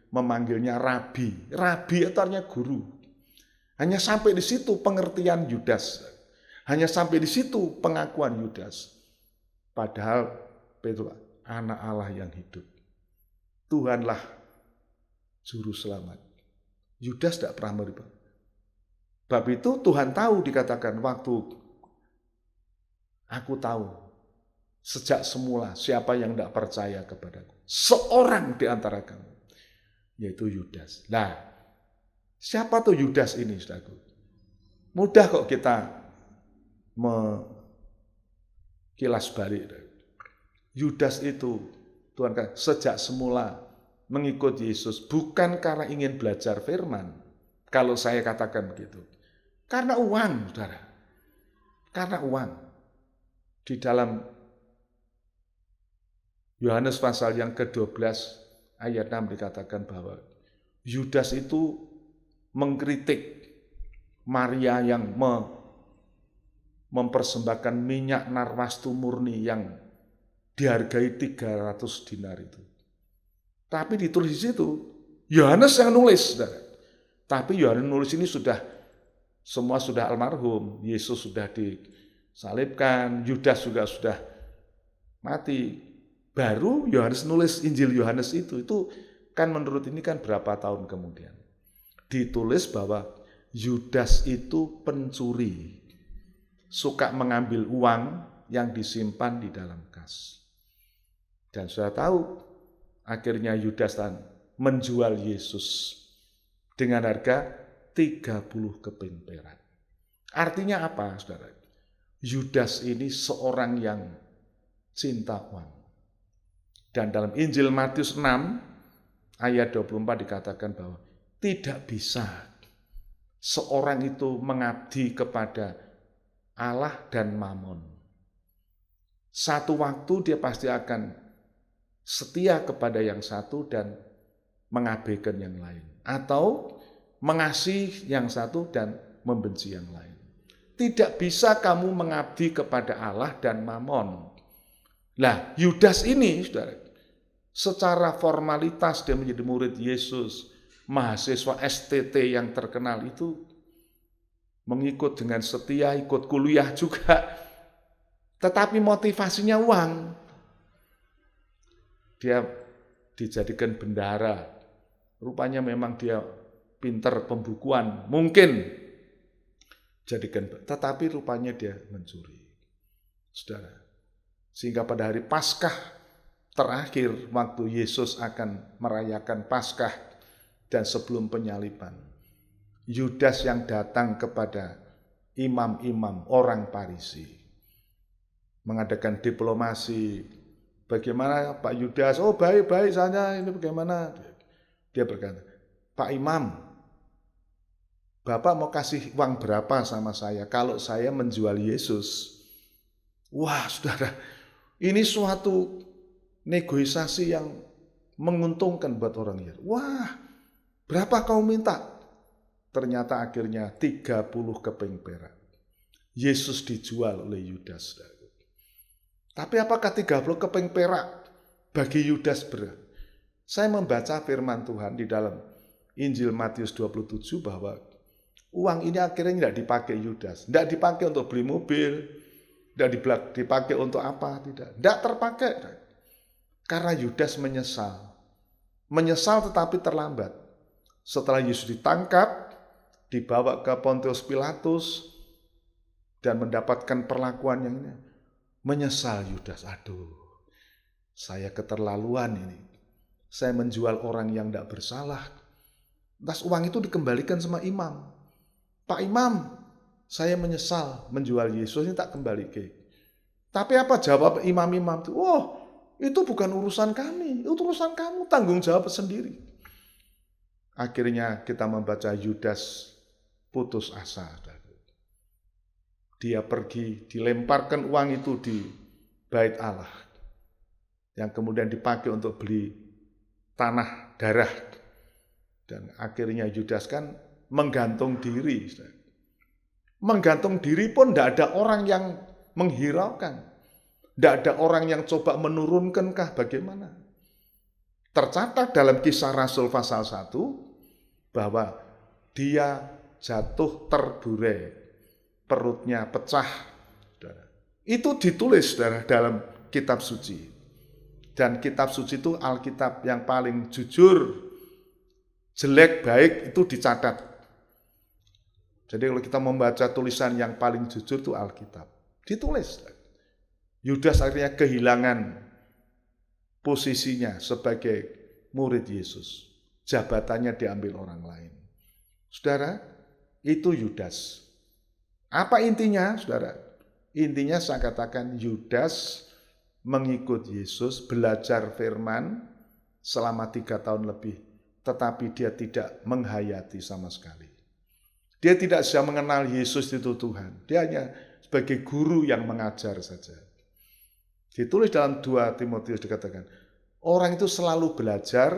memanggilnya Rabi. Rabi itu artinya guru. Hanya sampai di situ pengertian Yudas. Hanya sampai di situ pengakuan Yudas. Padahal Petrus anak Allah yang hidup. Tuhanlah juru selamat. Yudas tidak pernah merubah. Bab itu Tuhan tahu dikatakan waktu aku tahu sejak semula siapa yang tidak percaya kepadaku. Seorang di antara kamu, yaitu Yudas. Nah, siapa tuh Yudas ini, saudaraku? Mudah kok kita kilas balik. Yudas itu, Tuhan kata, sejak semula mengikut Yesus bukan karena ingin belajar firman. Kalau saya katakan begitu. Karena uang, saudara. Karena uang. Di dalam Yohanes pasal yang ke-12 ayat 6 dikatakan bahwa Yudas itu mengkritik Maria yang mempersembahkan minyak narwastu murni yang dihargai 300 dinar itu. Tapi ditulis di situ, Yohanes yang nulis. Saudara. Tapi Yohanes nulis ini semua sudah almarhum. Yesus sudah disalibkan, Yudas juga sudah mati. Baru Yohanes nulis Injil Yohanes itu kan menurut ini kan berapa tahun kemudian. Ditulis bahwa Yudas itu pencuri, suka mengambil uang yang disimpan di dalam kas. Dan sudah tahu, akhirnya Yudas menjual Yesus dengan harga 30 keping perak. Artinya apa, saudara? Yudas ini seorang yang cinta uang. Dan dalam Injil Matius 6 ayat 24 dikatakan bahwa tidak bisa seorang itu mengabdi kepada Allah dan Mamon. Satu waktu dia pasti akan setia kepada yang satu dan mengabaikan yang lain. Atau mengasihi yang satu dan membenci yang lain. Tidak bisa kamu mengabdi kepada Allah dan Mamon. Nah, Yudas ini, saudara, secara formalitas dia menjadi murid Yesus, mahasiswa STT yang terkenal itu, mengikut dengan setia, ikut kuliah juga. Tetapi motivasinya uang. Dia dijadikan bendahara. Rupanya memang dia pinter pembukuan. Mungkin tetapi rupanya dia mencuri. Saudara. Sehingga pada hari Paskah terakhir, waktu Yesus akan merayakan Paskah dan sebelum penyaliban, Yudas yang datang kepada imam-imam orang Farisi mengadakan diplomasi. Bagaimana Pak Yudas? Oh baik-baik saja, ini bagaimana? Dia berkata, Pak Imam, Bapak mau kasih uang berapa sama saya kalau saya menjual Yesus? Wah saudara, ini suatu negosiasi yang menguntungkan buat orang Yahudi. Wah, berapa kau minta? Ternyata akhirnya 30 keping perak. Yesus dijual oleh Yudas. Tapi apakah 30 keping perak bagi Yudas berat? Saya membaca firman Tuhan di dalam Injil Matius 27 bahwa uang ini akhirnya tidak dipakai Yudas. Tidak dipakai untuk beli mobil, tidak dipakai untuk apa, tidak terpakai. Karena Yudas menyesal. Menyesal tetapi terlambat. Setelah Yesus ditangkap, dibawa ke Pontius Pilatus dan mendapatkan perlakuan yang ini. Menyesal Yudas, aduh, saya keterlaluan ini. Saya menjual orang yang tidak bersalah. Terus uang itu dikembalikan sama imam. Pak Imam, saya menyesal menjual Yesus ini tak kembali ke. Tapi apa jawab imam-imam itu? Oh, itu bukan urusan kami, itu urusan kamu, tanggung jawab sendiri. Akhirnya kita membaca Yudas putus asa. Dia pergi, dilemparkan uang itu di bait Allah. Yang kemudian dipakai untuk beli tanah darah. Dan akhirnya Yudas kan menggantung diri. Menggantung diri pun tidak ada orang yang menghiraukan. Tidak ada orang yang coba menurunkankah bagaimana. Tercatat dalam Kisah Rasul pasal 1 bahwa dia jatuh terburai, perutnya pecah. Itu ditulis dalam kitab suci. Dan kitab suci itu Alkitab yang paling jujur, jelek, baik itu dicatat. Jadi kalau kita membaca tulisan yang paling jujur itu Alkitab. Ditulis. Yudas akhirnya kehilangan posisinya sebagai murid Yesus. Jabatannya diambil orang lain. Saudara, itu Yudas. Apa intinya, saudara? Intinya saya katakan Yudas mengikut Yesus, belajar firman selama 3 tahun lebih. Tetapi dia tidak menghayati sama sekali. Dia tidak bisa mengenal Yesus itu Tuhan. Dia hanya sebagai guru yang mengajar saja. Ditulis dalam 2 Timotius dikatakan, orang itu selalu belajar,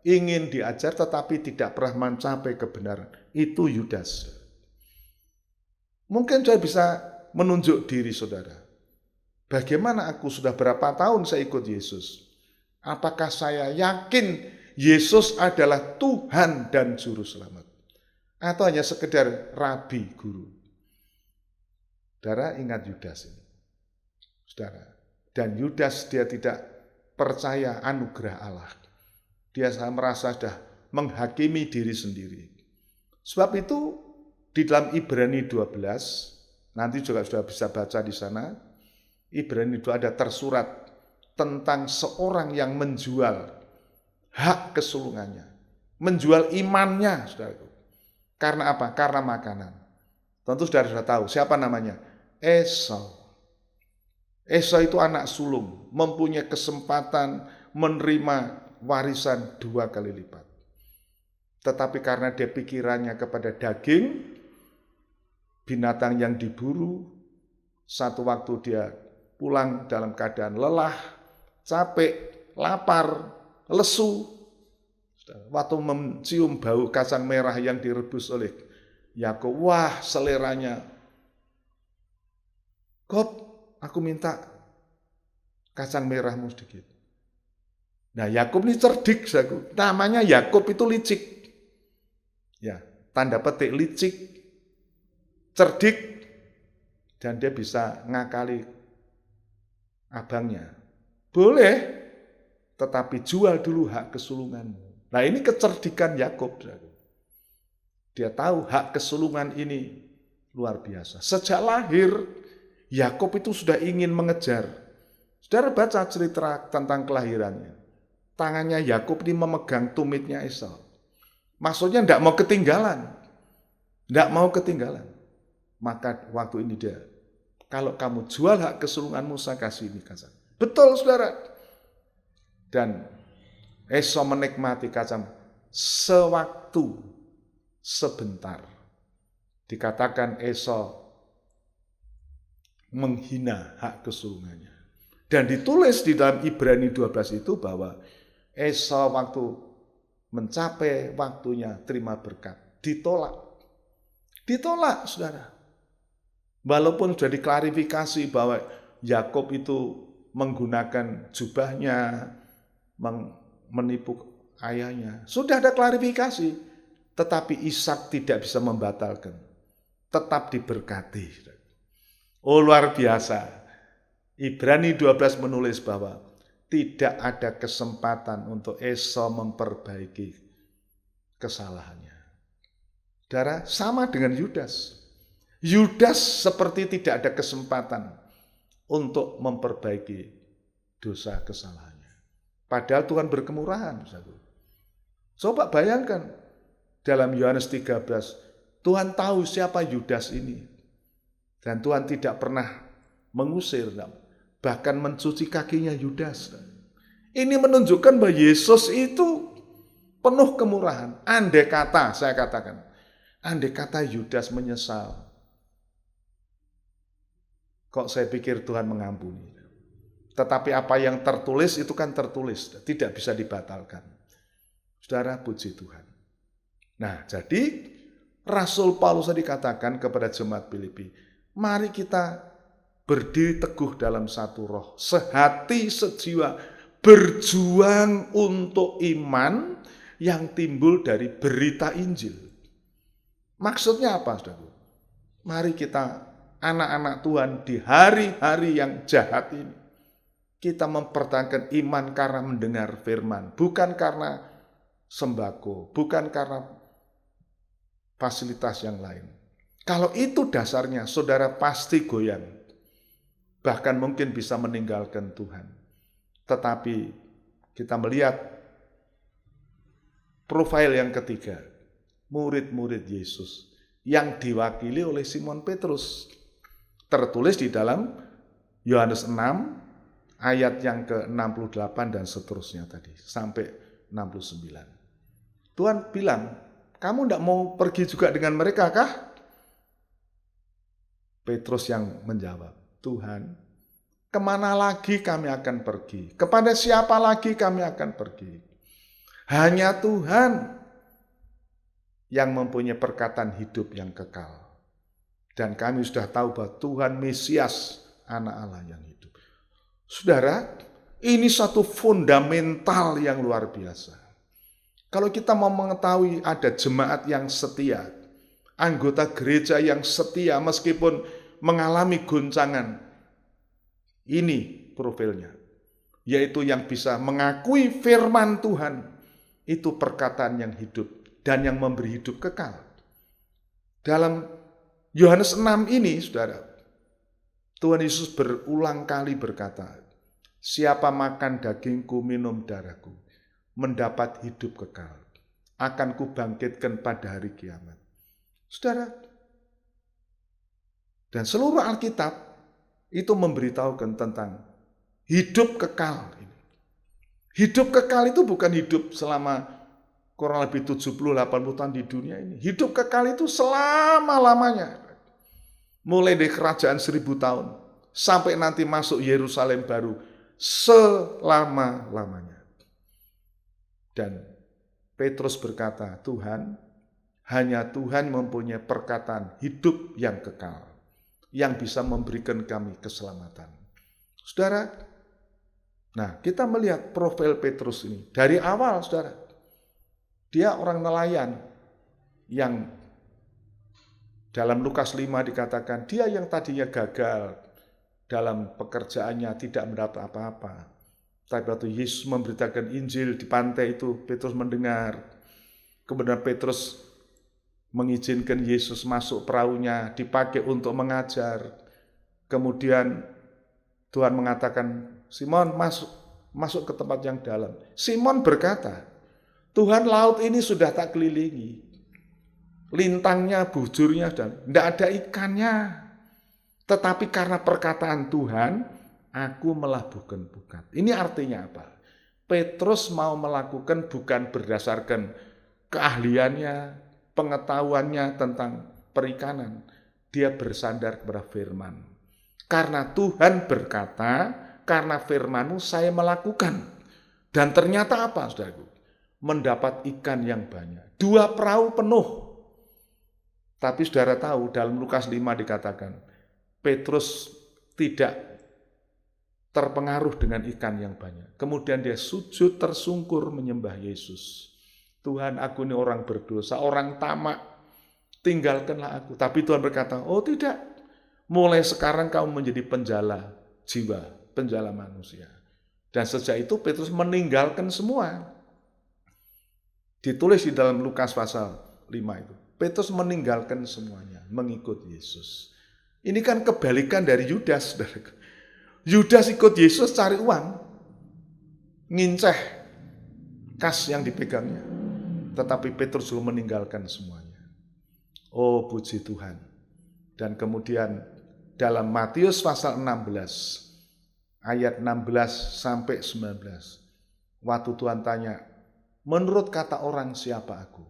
ingin diajar tetapi tidak pernah mencapai kebenaran. Itu Yudas. Mungkin saudara bisa menunjuk diri saudara. Bagaimana aku sudah berapa tahun saya ikut Yesus? Apakah saya yakin Yesus adalah Tuhan dan Juru Selamat? Atau hanya sekedar rabi, guru? Saudara ingat Yudas ini. Saudara. Dan Yudas dia tidak percaya anugerah Allah. Dia merasa sudah menghakimi diri sendiri. Sebab itu di dalam Ibrani 12, nanti juga sudah bisa baca di sana, Ibrani itu ada tersurat tentang seorang yang menjual hak kesulungannya, menjual imannya, saudara. Karena apa? Karena makanan. Tentu saudara sudah tahu siapa namanya? Esau. Esau itu anak sulung, mempunyai kesempatan menerima warisan 2 kali lipat. Tetapi karena dia pikirannya kepada daging, binatang yang diburu, satu waktu dia pulang dalam keadaan lelah, capek, lapar, lesu. Waktu mencium bau kacang merah yang direbus oleh Yakub, wah seleranya. Gob, aku minta kacang merahmu sedikit. Nah Yakub ini cerdik, namanya Yakub itu licik. Ya, tanda petik licik, cerdik, dan dia bisa ngakali abangnya. Boleh, tetapi jual dulu hak kesulunganmu. Nah ini kecerdikan Yakub. Dia tahu hak kesulungan ini luar biasa. Sejak lahir, Yakub itu sudah ingin mengejar. Saudara baca cerita tentang kelahirannya. Tangannya Yakub ini memegang tumitnya Esau. Maksudnya tidak mau ketinggalan. Tidak mau ketinggalan. Maka waktu ini dia, kalau kamu jual hak kesulunganmu, saya kasih ini kacang. Betul saudara. Dan Esau menikmati kacang sewaktu, sebentar. Dikatakan Esau menghina hak kesulungannya. Dan ditulis di dalam Ibrani 12 itu bahwa Esau waktu mencapai waktunya terima berkat, ditolak. Ditolak, saudara. Walaupun sudah diklarifikasi bahwa Yakub itu menggunakan jubahnya, menipu ayahnya. Sudah ada klarifikasi, tetapi Ishak tidak bisa membatalkan. Tetap diberkati. Oh luar biasa. Ibrani 12 menulis bahwa tidak ada kesempatan untuk Esau memperbaiki kesalahannya. Saudara, sama dengan Yudas. Yudas seperti tidak ada kesempatan untuk memperbaiki dosa kesalahannya. Padahal Tuhan berkemurahan. Coba bayangkan, dalam Yohanes 13, Tuhan tahu siapa Yudas ini. Dan Tuhan tidak pernah mengusir, bahkan mencuci kakinya Yudas. Ini menunjukkan bahwa Yesus itu penuh kemurahan. Andai kata, saya katakan, andai kata Yudas menyesal, kok saya pikir Tuhan mengampuni. Tetapi apa yang tertulis itu kan tertulis, tidak bisa dibatalkan. Saudara, puji Tuhan. Nah, jadi Rasul Paulus dikatakan kepada jemaat Filipi, mari kita berdiri teguh dalam satu roh, sehati sejiwa, berjuang untuk iman yang timbul dari berita Injil. Maksudnya apa, saudara? Mari kita, anak-anak Tuhan, di hari-hari yang jahat ini, kita mempertahankan iman karena mendengar firman, bukan karena sembako, bukan karena fasilitas yang lain. Kalau itu dasarnya, saudara pasti goyang. Bahkan mungkin bisa meninggalkan Tuhan. Tetapi kita melihat profil yang ketiga, murid-murid Yesus yang diwakili oleh Simon Petrus. Tertulis di dalam Yohanes 6 ayat yang ke-68 dan seterusnya tadi sampai 69. Tuhan bilang, kamu tidak mau pergi juga dengan mereka kah? Petrus yang menjawab, Tuhan, kemana lagi kami akan pergi? Kepada siapa lagi kami akan pergi? Hanya Tuhan yang mempunyai perkataan hidup yang kekal. Dan kami sudah tahu bahwa Tuhan Mesias, Anak Allah yang hidup. Saudara, ini satu fundamental yang luar biasa. Kalau kita mau mengetahui ada jemaat yang setia, anggota gereja yang setia meskipun mengalami goncangan, ini profilnya, yaitu yang bisa mengakui firman Tuhan, itu perkataan yang hidup dan yang memberi hidup kekal. Dalam Yohanes 6 ini, saudara, Tuhan Yesus berulang kali berkata, siapa makan dagingku, minum darahku, mendapat hidup kekal. Akan kubangkitkan pada hari kiamat. Saudara, dan seluruh Alkitab itu memberitahukan tentang hidup kekal ini. Hidup kekal itu bukan hidup selama kurang lebih 70-80 tahun di dunia ini. Hidup kekal itu selama-lamanya. Mulai dari kerajaan 1000 tahun sampai nanti masuk Yerusalem baru, selama-lamanya. Dan Petrus berkata, Tuhan, hanya Tuhan mempunyai perkataan hidup yang kekal, yang bisa memberikan kami keselamatan. Saudara, nah kita melihat profil Petrus ini. Dari awal, saudara, dia orang nelayan yang dalam Lukas 5 dikatakan, dia yang tadinya gagal dalam pekerjaannya, tidak mendapat apa-apa. Tapi waktu Yesus memberitakan Injil di pantai itu, Petrus mendengar. Kemudian Petrus mengizinkan Yesus masuk perahunya, dipakai untuk mengajar. Kemudian Tuhan mengatakan, Simon masuk ke tempat yang dalam. Simon berkata, Tuhan, laut ini sudah tak kelilingi. Lintangnya, bujurnya, dan tidak ada ikannya. Tetapi karena perkataan Tuhan, aku melabuhkan bukat. Ini artinya apa? Petrus mau melakukan bukan berdasarkan keahliannya, pengetahuannya tentang perikanan. Dia bersandar kepada firman. Karena Tuhan berkata, karena firman-Mu saya melakukan. Dan ternyata apa, saudaraku? Mendapat ikan yang banyak. 2 perahu penuh. Tapi saudara tahu, dalam Lukas 5 dikatakan, Petrus tidak terpengaruh dengan ikan yang banyak. Kemudian dia sujud tersungkur menyembah Yesus. Tuhan, aku ini orang berdosa, orang tamak, tinggalkanlah aku. Tapi Tuhan berkata, oh tidak, mulai sekarang kamu menjadi penjala jiwa, penjala manusia. Dan sejak itu Petrus meninggalkan semua. Ditulis di dalam Lukas pasal 5 itu. Petrus meninggalkan semuanya, mengikut Yesus. Ini kan kebalikan dari Yudas, saudara. Yudas ikut Yesus cari uang, nginceh kas yang dipegangnya. Tetapi Petrus juga meninggalkan semuanya. Oh puji Tuhan. Dan kemudian dalam Matius pasal 16, ayat 16 sampai 19. Waktu Tuhan tanya, menurut kata orang siapa aku?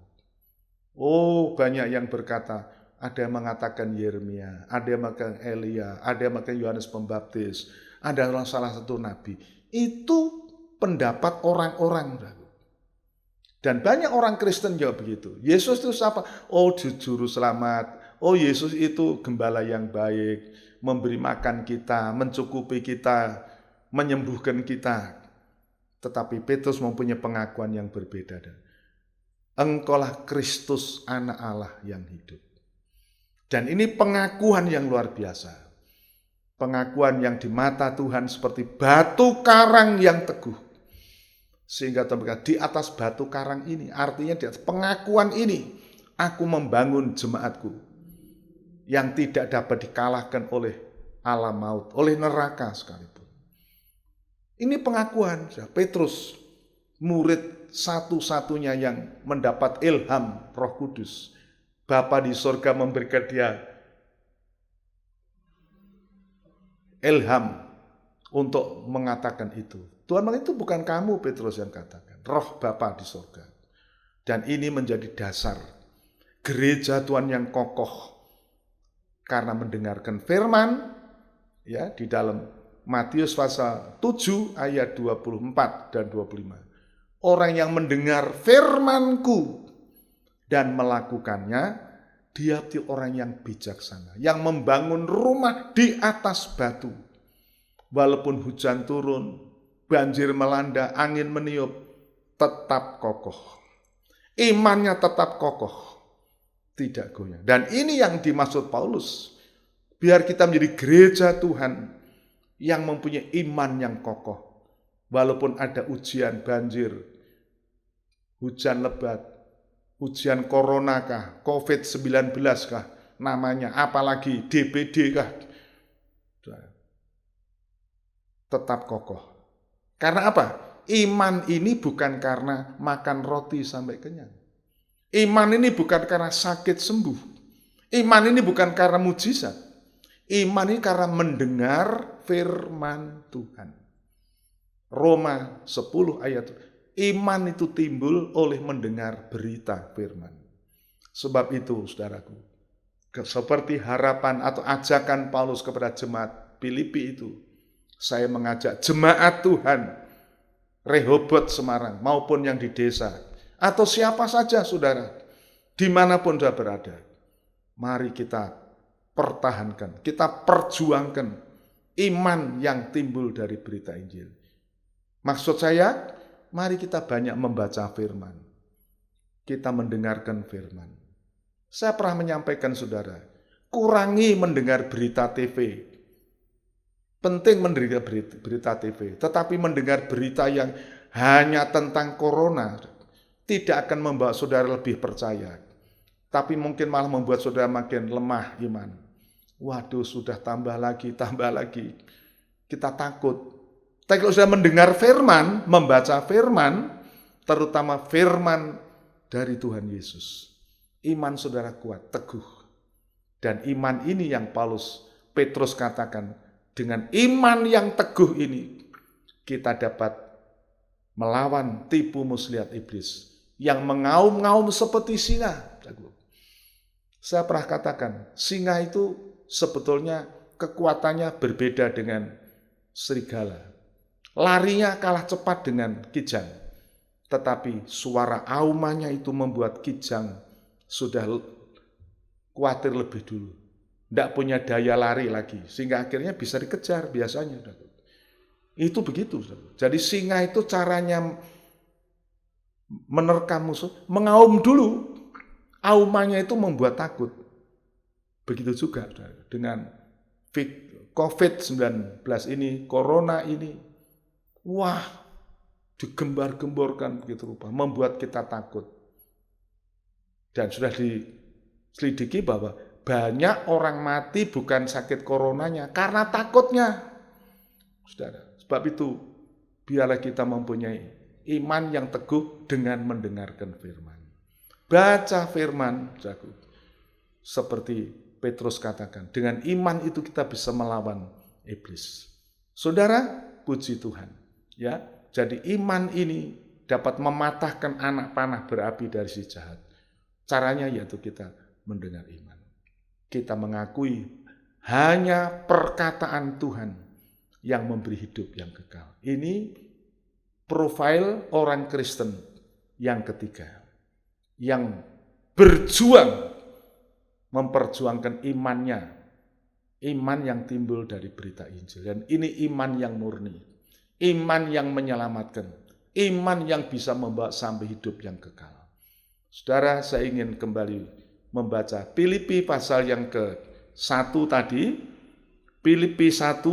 Oh banyak yang berkata, ada yang mengatakan Yeremia, ada yang mengatakan Elia, ada yang mengatakan Yohanes Pembaptis, ada salah satu nabi. Itu pendapat orang-orang. Dan banyak orang Kristen jawab begitu. Yesus itu siapa? Oh juru selamat. Oh Yesus itu gembala yang baik, memberi makan kita, mencukupi kita, menyembuhkan kita. Tetapi Petrus mempunyai pengakuan yang berbeda. Engkaulah Kristus, Anak Allah yang hidup. Dan ini pengakuan yang luar biasa. Pengakuan yang di mata Tuhan seperti batu karang yang teguh. Sehingga Tuhan berkata, di atas batu karang ini, artinya di atas pengakuan ini, aku membangun jemaatku yang tidak dapat dikalahkan oleh alam maut, oleh neraka sekalipun. Ini pengakuan Petrus, murid satu-satunya yang mendapat ilham Roh Kudus. Bapa di sorga memberikan dia ilham untuk mengatakan itu. Tuhan bilang itu bukan kamu Petrus yang katakan, Roh Bapa di sorga. Dan ini menjadi dasar gereja Tuhan yang kokoh karena mendengarkan firman ya di dalam Matius pasal 7 ayat 24 dan 25. Orang yang mendengar firman-Ku dan melakukannya, Dia itu orang yang bijaksana, yang membangun rumah di atas batu. Walaupun hujan turun, banjir melanda, angin meniup, tetap kokoh. Imannya tetap kokoh, tidak goyah. Dan ini yang dimaksud Paulus. Biar kita menjadi gereja Tuhan yang mempunyai iman yang kokoh. Walaupun ada ujian banjir, hujan lebat, ujian corona kah, COVID-19 kah, namanya, apalagi DBD kah, tetap kokoh. Karena apa? Iman ini bukan karena makan roti sampai kenyang. Iman ini bukan karena sakit sembuh. Iman ini bukan karena mujizat. Iman ini karena mendengar firman Tuhan. Roma 10 ayat. Iman itu timbul oleh mendengar berita firman. Sebab itu, saudaraku, seperti harapan atau ajakan Paulus kepada jemaat Filipi itu, saya mengajak jemaat Tuhan, Rehobot Semarang, maupun yang di desa, atau siapa saja saudara, dimanapun saudara berada, mari kita pertahankan, kita perjuangkan iman yang timbul dari berita Injil. Maksud saya, mari kita banyak membaca firman, kita mendengarkan firman. Saya pernah menyampaikan saudara, kurangi mendengar berita TV. Penting mendengar berita TV, tetapi mendengar berita yang hanya tentang corona tidak akan membawa saudara lebih percaya, tapi mungkin malah membuat saudara makin lemah iman. Waduh, sudah tambah lagi, kita takut. Tapi kalau sudah mendengar firman, membaca firman, terutama firman dari Tuhan Yesus, iman saudara kuat, teguh. Dan iman ini yang Petrus katakan, dengan iman yang teguh ini, kita dapat melawan tipu muslihat iblis yang mengaum-ngaum seperti singa. Saya pernah katakan, singa itu sebetulnya kekuatannya berbeda dengan serigala. Larinya kalah cepat dengan kijang, tetapi suara aumannya itu membuat kijang sudah khawatir lebih dulu. Tidak punya daya lari lagi, sehingga akhirnya bisa dikejar biasanya. Itu begitu. Jadi singa itu caranya menerkam musuh, mengaum dulu. Aumannya itu membuat takut. Begitu juga dengan COVID-19 ini, corona ini. Wah, digembar-gemborkan begitu rupa, membuat kita takut. Dan sudah diselidiki bahwa banyak orang mati bukan sakit coronanya, karena takutnya. Saudara, sebab itu biarlah kita mempunyai iman yang teguh dengan mendengarkan firman. Baca firman, seperti Petrus katakan, dengan iman itu kita bisa melawan iblis. Saudara, puji Tuhan. Ya, jadi iman ini dapat mematahkan anak panah berapi dari si jahat. Caranya yaitu kita mendengar iman. Kita mengakui hanya perkataan Tuhan yang memberi hidup yang kekal. Ini profil orang Kristen yang ketiga, yang berjuang memperjuangkan imannya, iman yang timbul dari berita Injil. Dan ini iman yang murni, iman yang menyelamatkan, iman yang bisa membawa sampai hidup yang kekal. Saudara, saya ingin kembali membaca Filipi pasal yang ke-1 tadi, Filipi 1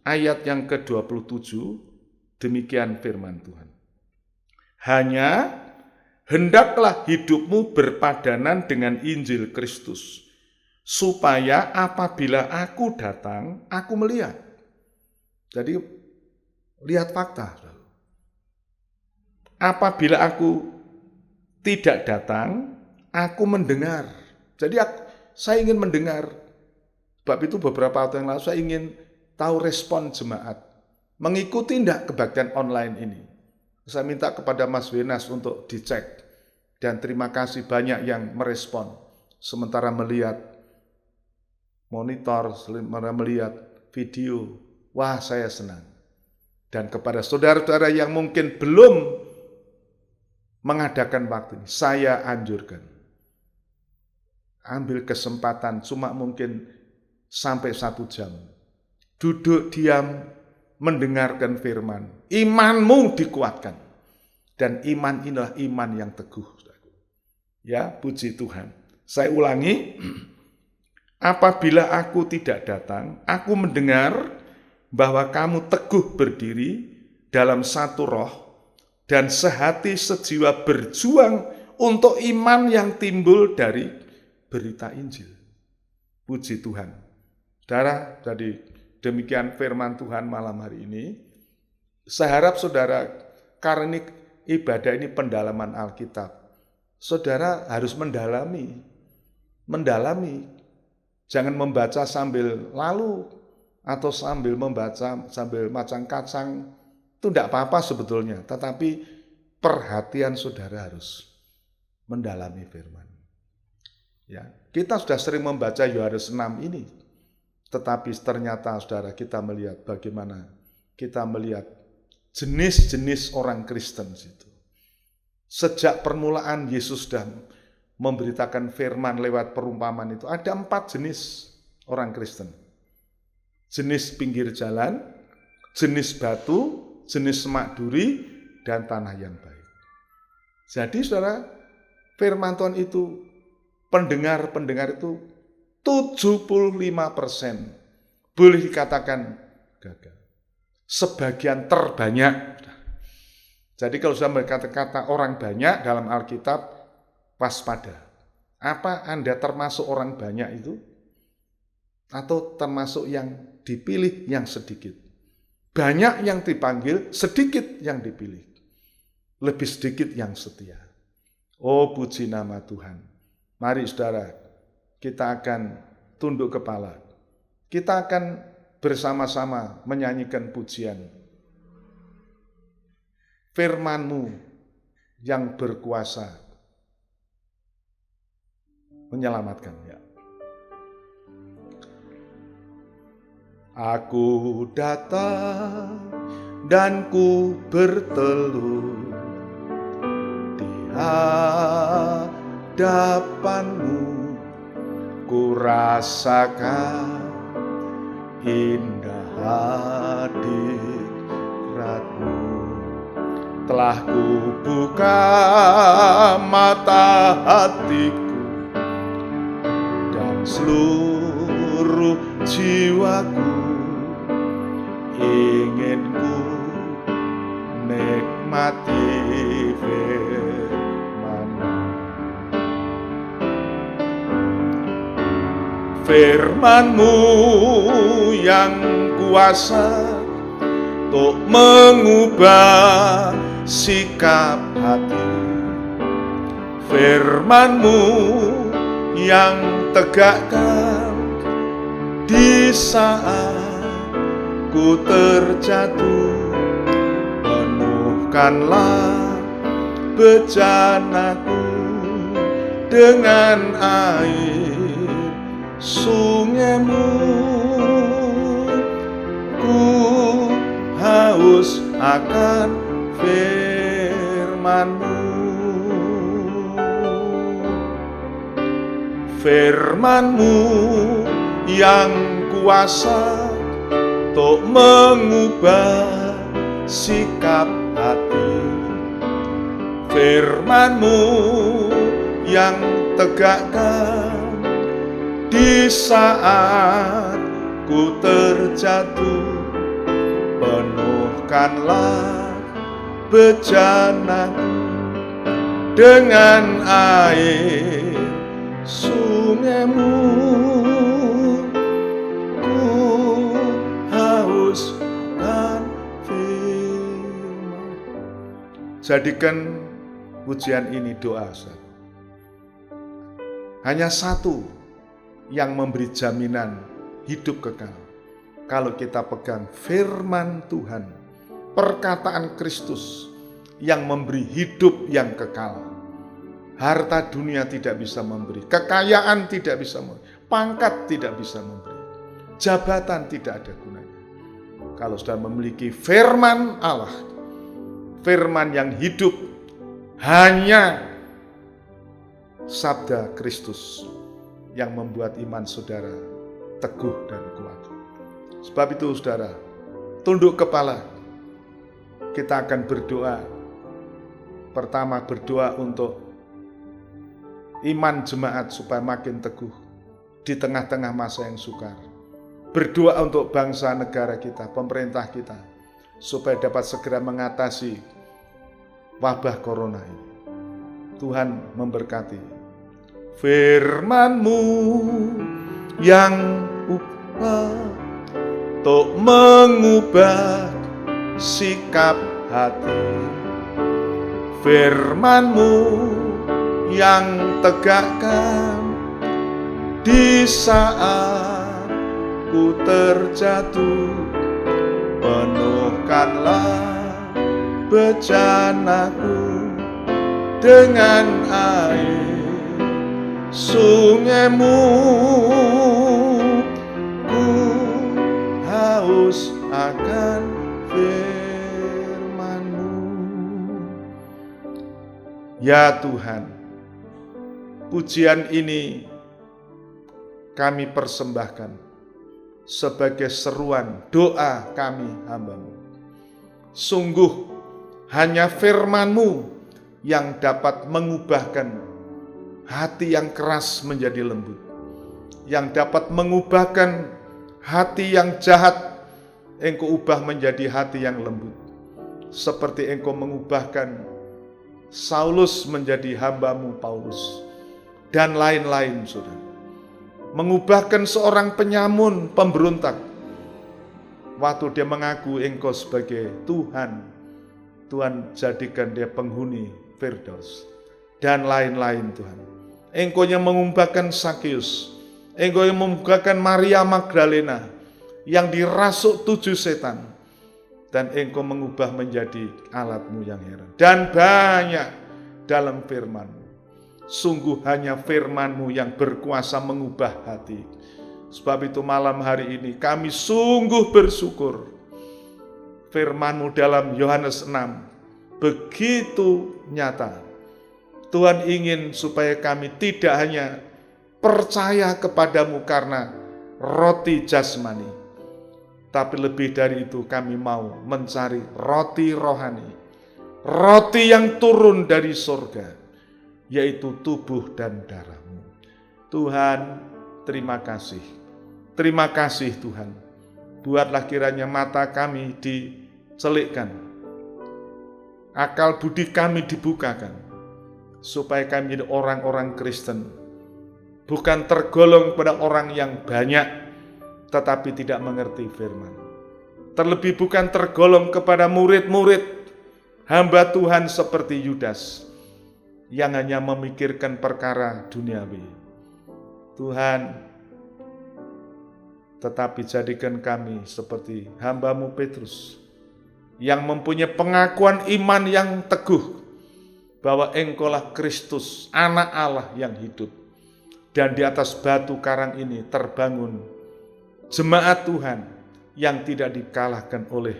ayat yang ke-27, demikian firman Tuhan. Hanya hendaklah hidupmu berpadanan dengan Injil Kristus, supaya apabila aku datang, aku melihat. Jadi, lihat fakta. Apabila aku tidak datang, aku mendengar. Jadi saya ingin mendengar. Sebab itu beberapa waktu yang lalu saya ingin tahu respon jemaat. Mengikuti tidak kebaktian online ini. Saya minta kepada Mas Wenas untuk dicek. Dan terima kasih banyak yang merespon. Sementara melihat monitor, melihat video. Wah, saya senang. Dan kepada saudara-saudara yang mungkin belum mengadakan waktu ini, saya anjurkan. ambil kesempatan cuma mungkin sampai 1 jam. Duduk diam, mendengarkan firman. Imanmu dikuatkan. Dan iman inilah iman yang teguh. Ya, puji Tuhan. Saya ulangi, apabila aku tidak datang, aku mendengar bahwa kamu teguh berdiri dalam satu roh dan sehati sejiwa berjuang untuk iman yang timbul dari berita Injil. Puji Tuhan. Saudara, jadi demikian firman Tuhan malam hari ini. Saya harap saudara, karena ini ibadah ini pendalaman Alkitab, saudara harus mendalami. Jangan membaca sambil lalu, atau sambil membaca, sambil macang kacang, itu tidak apa-apa sebetulnya. Tetapi perhatian saudara harus mendalami firman. Ya, kita sudah sering membaca Yohanes 6 ini. Tetapi ternyata saudara kita melihat bagaimana kita melihat jenis-jenis orang Kristen situ. Sejak permulaan Yesus sudah memberitakan firman lewat perumpamaan itu. Ada 4 jenis orang Kristen. Jenis pinggir jalan, jenis batu, jenis semak duri, dan tanah yang baik. Jadi saudara, firman Tuhan itu, pendengar itu 75% boleh dikatakan gagal. Sebagian terbanyak. Jadi kalau sudah berkata-kata orang banyak dalam Alkitab, waspada. Apa Anda termasuk orang banyak itu? Atau termasuk yang dipilih yang sedikit? Banyak yang dipanggil, sedikit yang dipilih. Lebih sedikit yang setia. Oh, puji nama Tuhan. Mari saudara, kita akan tunduk kepala. Kita akan bersama-sama menyanyikan pujian. Firman-Mu yang berkuasa menyelamatkan. Ya. Aku datang dan ku bertelut di hadapan-Mu, ku rasakan indah hadirat-Mu. Telah ku buka mata hatiku dan seluruh jiwaku, ingin ku nikmati firman-Mu. Firman-Mu yang kuasa untuk mengubah sikap hati. Firman-Mu yang tegakkan di saat ku terjatuh. Penuhkanlah bejanaku dengan air sungai-Mu. Ku haus akan firman-Mu. Firman-Mu yang kuasa untuk mengubah sikap hati. Firman-Mu yang tegakkan di saat ku terjatuh. Penuhkanlah bejanaku dengan air sungai-Mu. Ku haus akan firman. Jadikan pujian ini doa, saudara. Hanya satu yang memberi jaminan hidup kekal. Kalau kita pegang firman Tuhan, perkataan Kristus yang memberi hidup yang kekal. Harta dunia tidak bisa memberi, kekayaan tidak bisa memberi, pangkat tidak bisa memberi, jabatan tidak ada gunanya. Kalau sudah memiliki firman Allah, firman yang hidup, hanya sabda Kristus yang membuat iman saudara teguh dan kuat. Sebab itu saudara, tunduk kepala. Kita akan berdoa. Pertama berdoa untuk iman jemaat supaya makin teguh di tengah-tengah masa yang sukar. Berdoa untuk bangsa negara kita, pemerintah kita, supaya dapat segera mengatasi wabah corona ini. Tuhan memberkati. Firman-Mu yang untuk mengubah sikap hati, firman-Mu yang tegakkan di saat ku terjatuh, penuhkanlah bejanaku dengan air sungai-Mu. Ku haus akan firman-Mu. Ya Tuhan, pujian ini kami persembahkan sebagai seruan doa kami hamba-Mu. Sungguh hanya firman-Mu yang dapat mengubahkan hati yang keras menjadi lembut, yang dapat mengubahkan hati yang jahat, Engkau ubah menjadi hati yang lembut. Seperti Engkau mengubahkan Saulus menjadi hamba-Mu Paulus, dan lain-lain, saudara. Mengubahkan seorang penyamun, pemberontak, waktu dia mengaku Engkau sebagai Tuhan, Tuhan jadikan dia penghuni Firdaus, dan lain-lain Tuhan. Engkau yang mengubahkan Sakeus, Engkau yang mengubahkan Maria Magdalena yang dirasuk 7 setan, dan Engkau mengubah menjadi alat-Mu yang heran. Dan banyak dalam firman-Mu. Sungguh hanya firman-Mu yang berkuasa mengubah hati. Sebab itu malam hari ini kami sungguh bersyukur. Firman-Mu dalam Yohanes 6 begitu nyata. Tuhan ingin supaya kami tidak hanya percaya kepadamu karena roti jasmani, tapi lebih dari itu kami mau mencari roti rohani, roti yang turun dari surga, yaitu tubuh dan darah-Mu. Tuhan, terima kasih. Terima kasih Tuhan. Buatlah kiranya mata kami dicelikkan, akal budi kami dibukakan, supaya kami menjadi orang-orang Kristen, bukan tergolong pada orang yang banyak, tetapi tidak mengerti firman. Terlebih bukan tergolong kepada murid-murid hamba Tuhan seperti Yudas, yang hanya memikirkan perkara duniawi. Tuhan, tetapi jadikan kami seperti hamba-Mu Petrus, yang mempunyai pengakuan iman yang teguh, bahwa Engkaulah Kristus, anak Allah yang hidup. Dan di atas batu karang ini terbangun jemaat Tuhan yang tidak dikalahkan oleh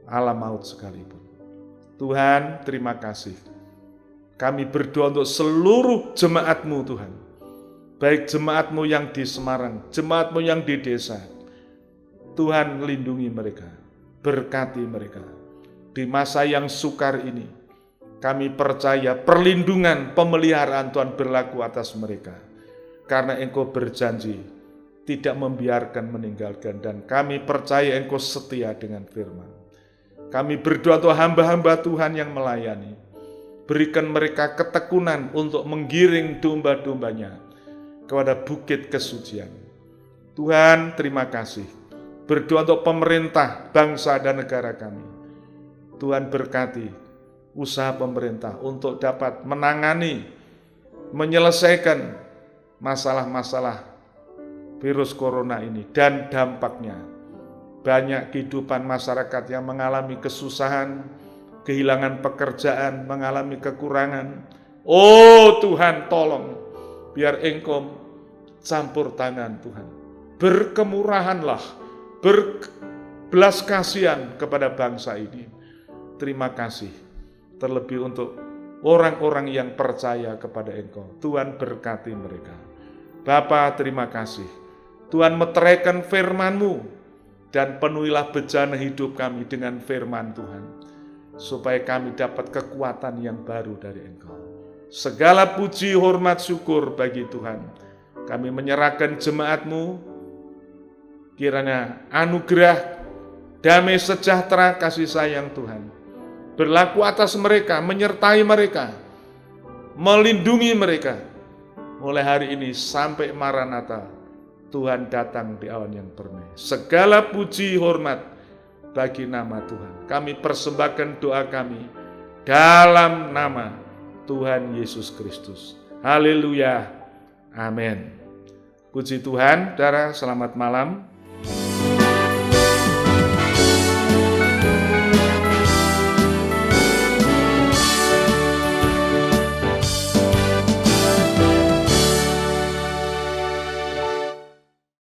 alam maut sekalipun. Tuhan, terima kasih. Kami berdoa untuk seluruh jemaat-Mu Tuhan. Baik jemaat-Mu yang di Semarang, jemaat-Mu yang di desa. Tuhan lindungi mereka, berkati mereka. Di masa yang sukar ini, kami percaya perlindungan, pemeliharaan Tuhan berlaku atas mereka. Karena Engkau berjanji tidak membiarkan meninggalkan, dan kami percaya Engkau setia dengan firman. Kami berdoa untuk hamba-hamba Tuhan yang melayani. Berikan mereka ketekunan untuk menggiring domba-dombanya kepada bukit kesucian. Tuhan, terima kasih. Berdoa untuk pemerintah, bangsa dan negara kami. Tuhan berkati usaha pemerintah untuk dapat menangani, menyelesaikan masalah-masalah virus corona ini dan dampaknya. Banyak kehidupan masyarakat yang mengalami kesusahan, kehilangan pekerjaan, mengalami kekurangan. Oh Tuhan, tolong, biar Engkau campur tangan Tuhan. Berkemurahanlah, berbelas kasihan kepada bangsa ini. Terima kasih, terlebih untuk orang-orang yang percaya kepada Engkau. Tuhan berkati mereka. Bapa, terima kasih. Tuhan meteraikan firman-Mu dan penuhilah bejana hidup kami dengan firman Tuhan, supaya kami dapat kekuatan yang baru dari Engkau. Segala puji, hormat, syukur bagi Tuhan. Kami menyerahkan jemaat-Mu, kiranya anugerah, damai sejahtera, kasih sayang Tuhan berlaku atas mereka, menyertai mereka, melindungi mereka. Mulai hari ini sampai Maranatha, Tuhan datang di awan yang permai. Segala puji, hormat bagi nama Tuhan. Kami persembahkan doa kami dalam nama Tuhan Yesus Kristus. Haleluya. Amin. Puji Tuhan, saudara, selamat malam.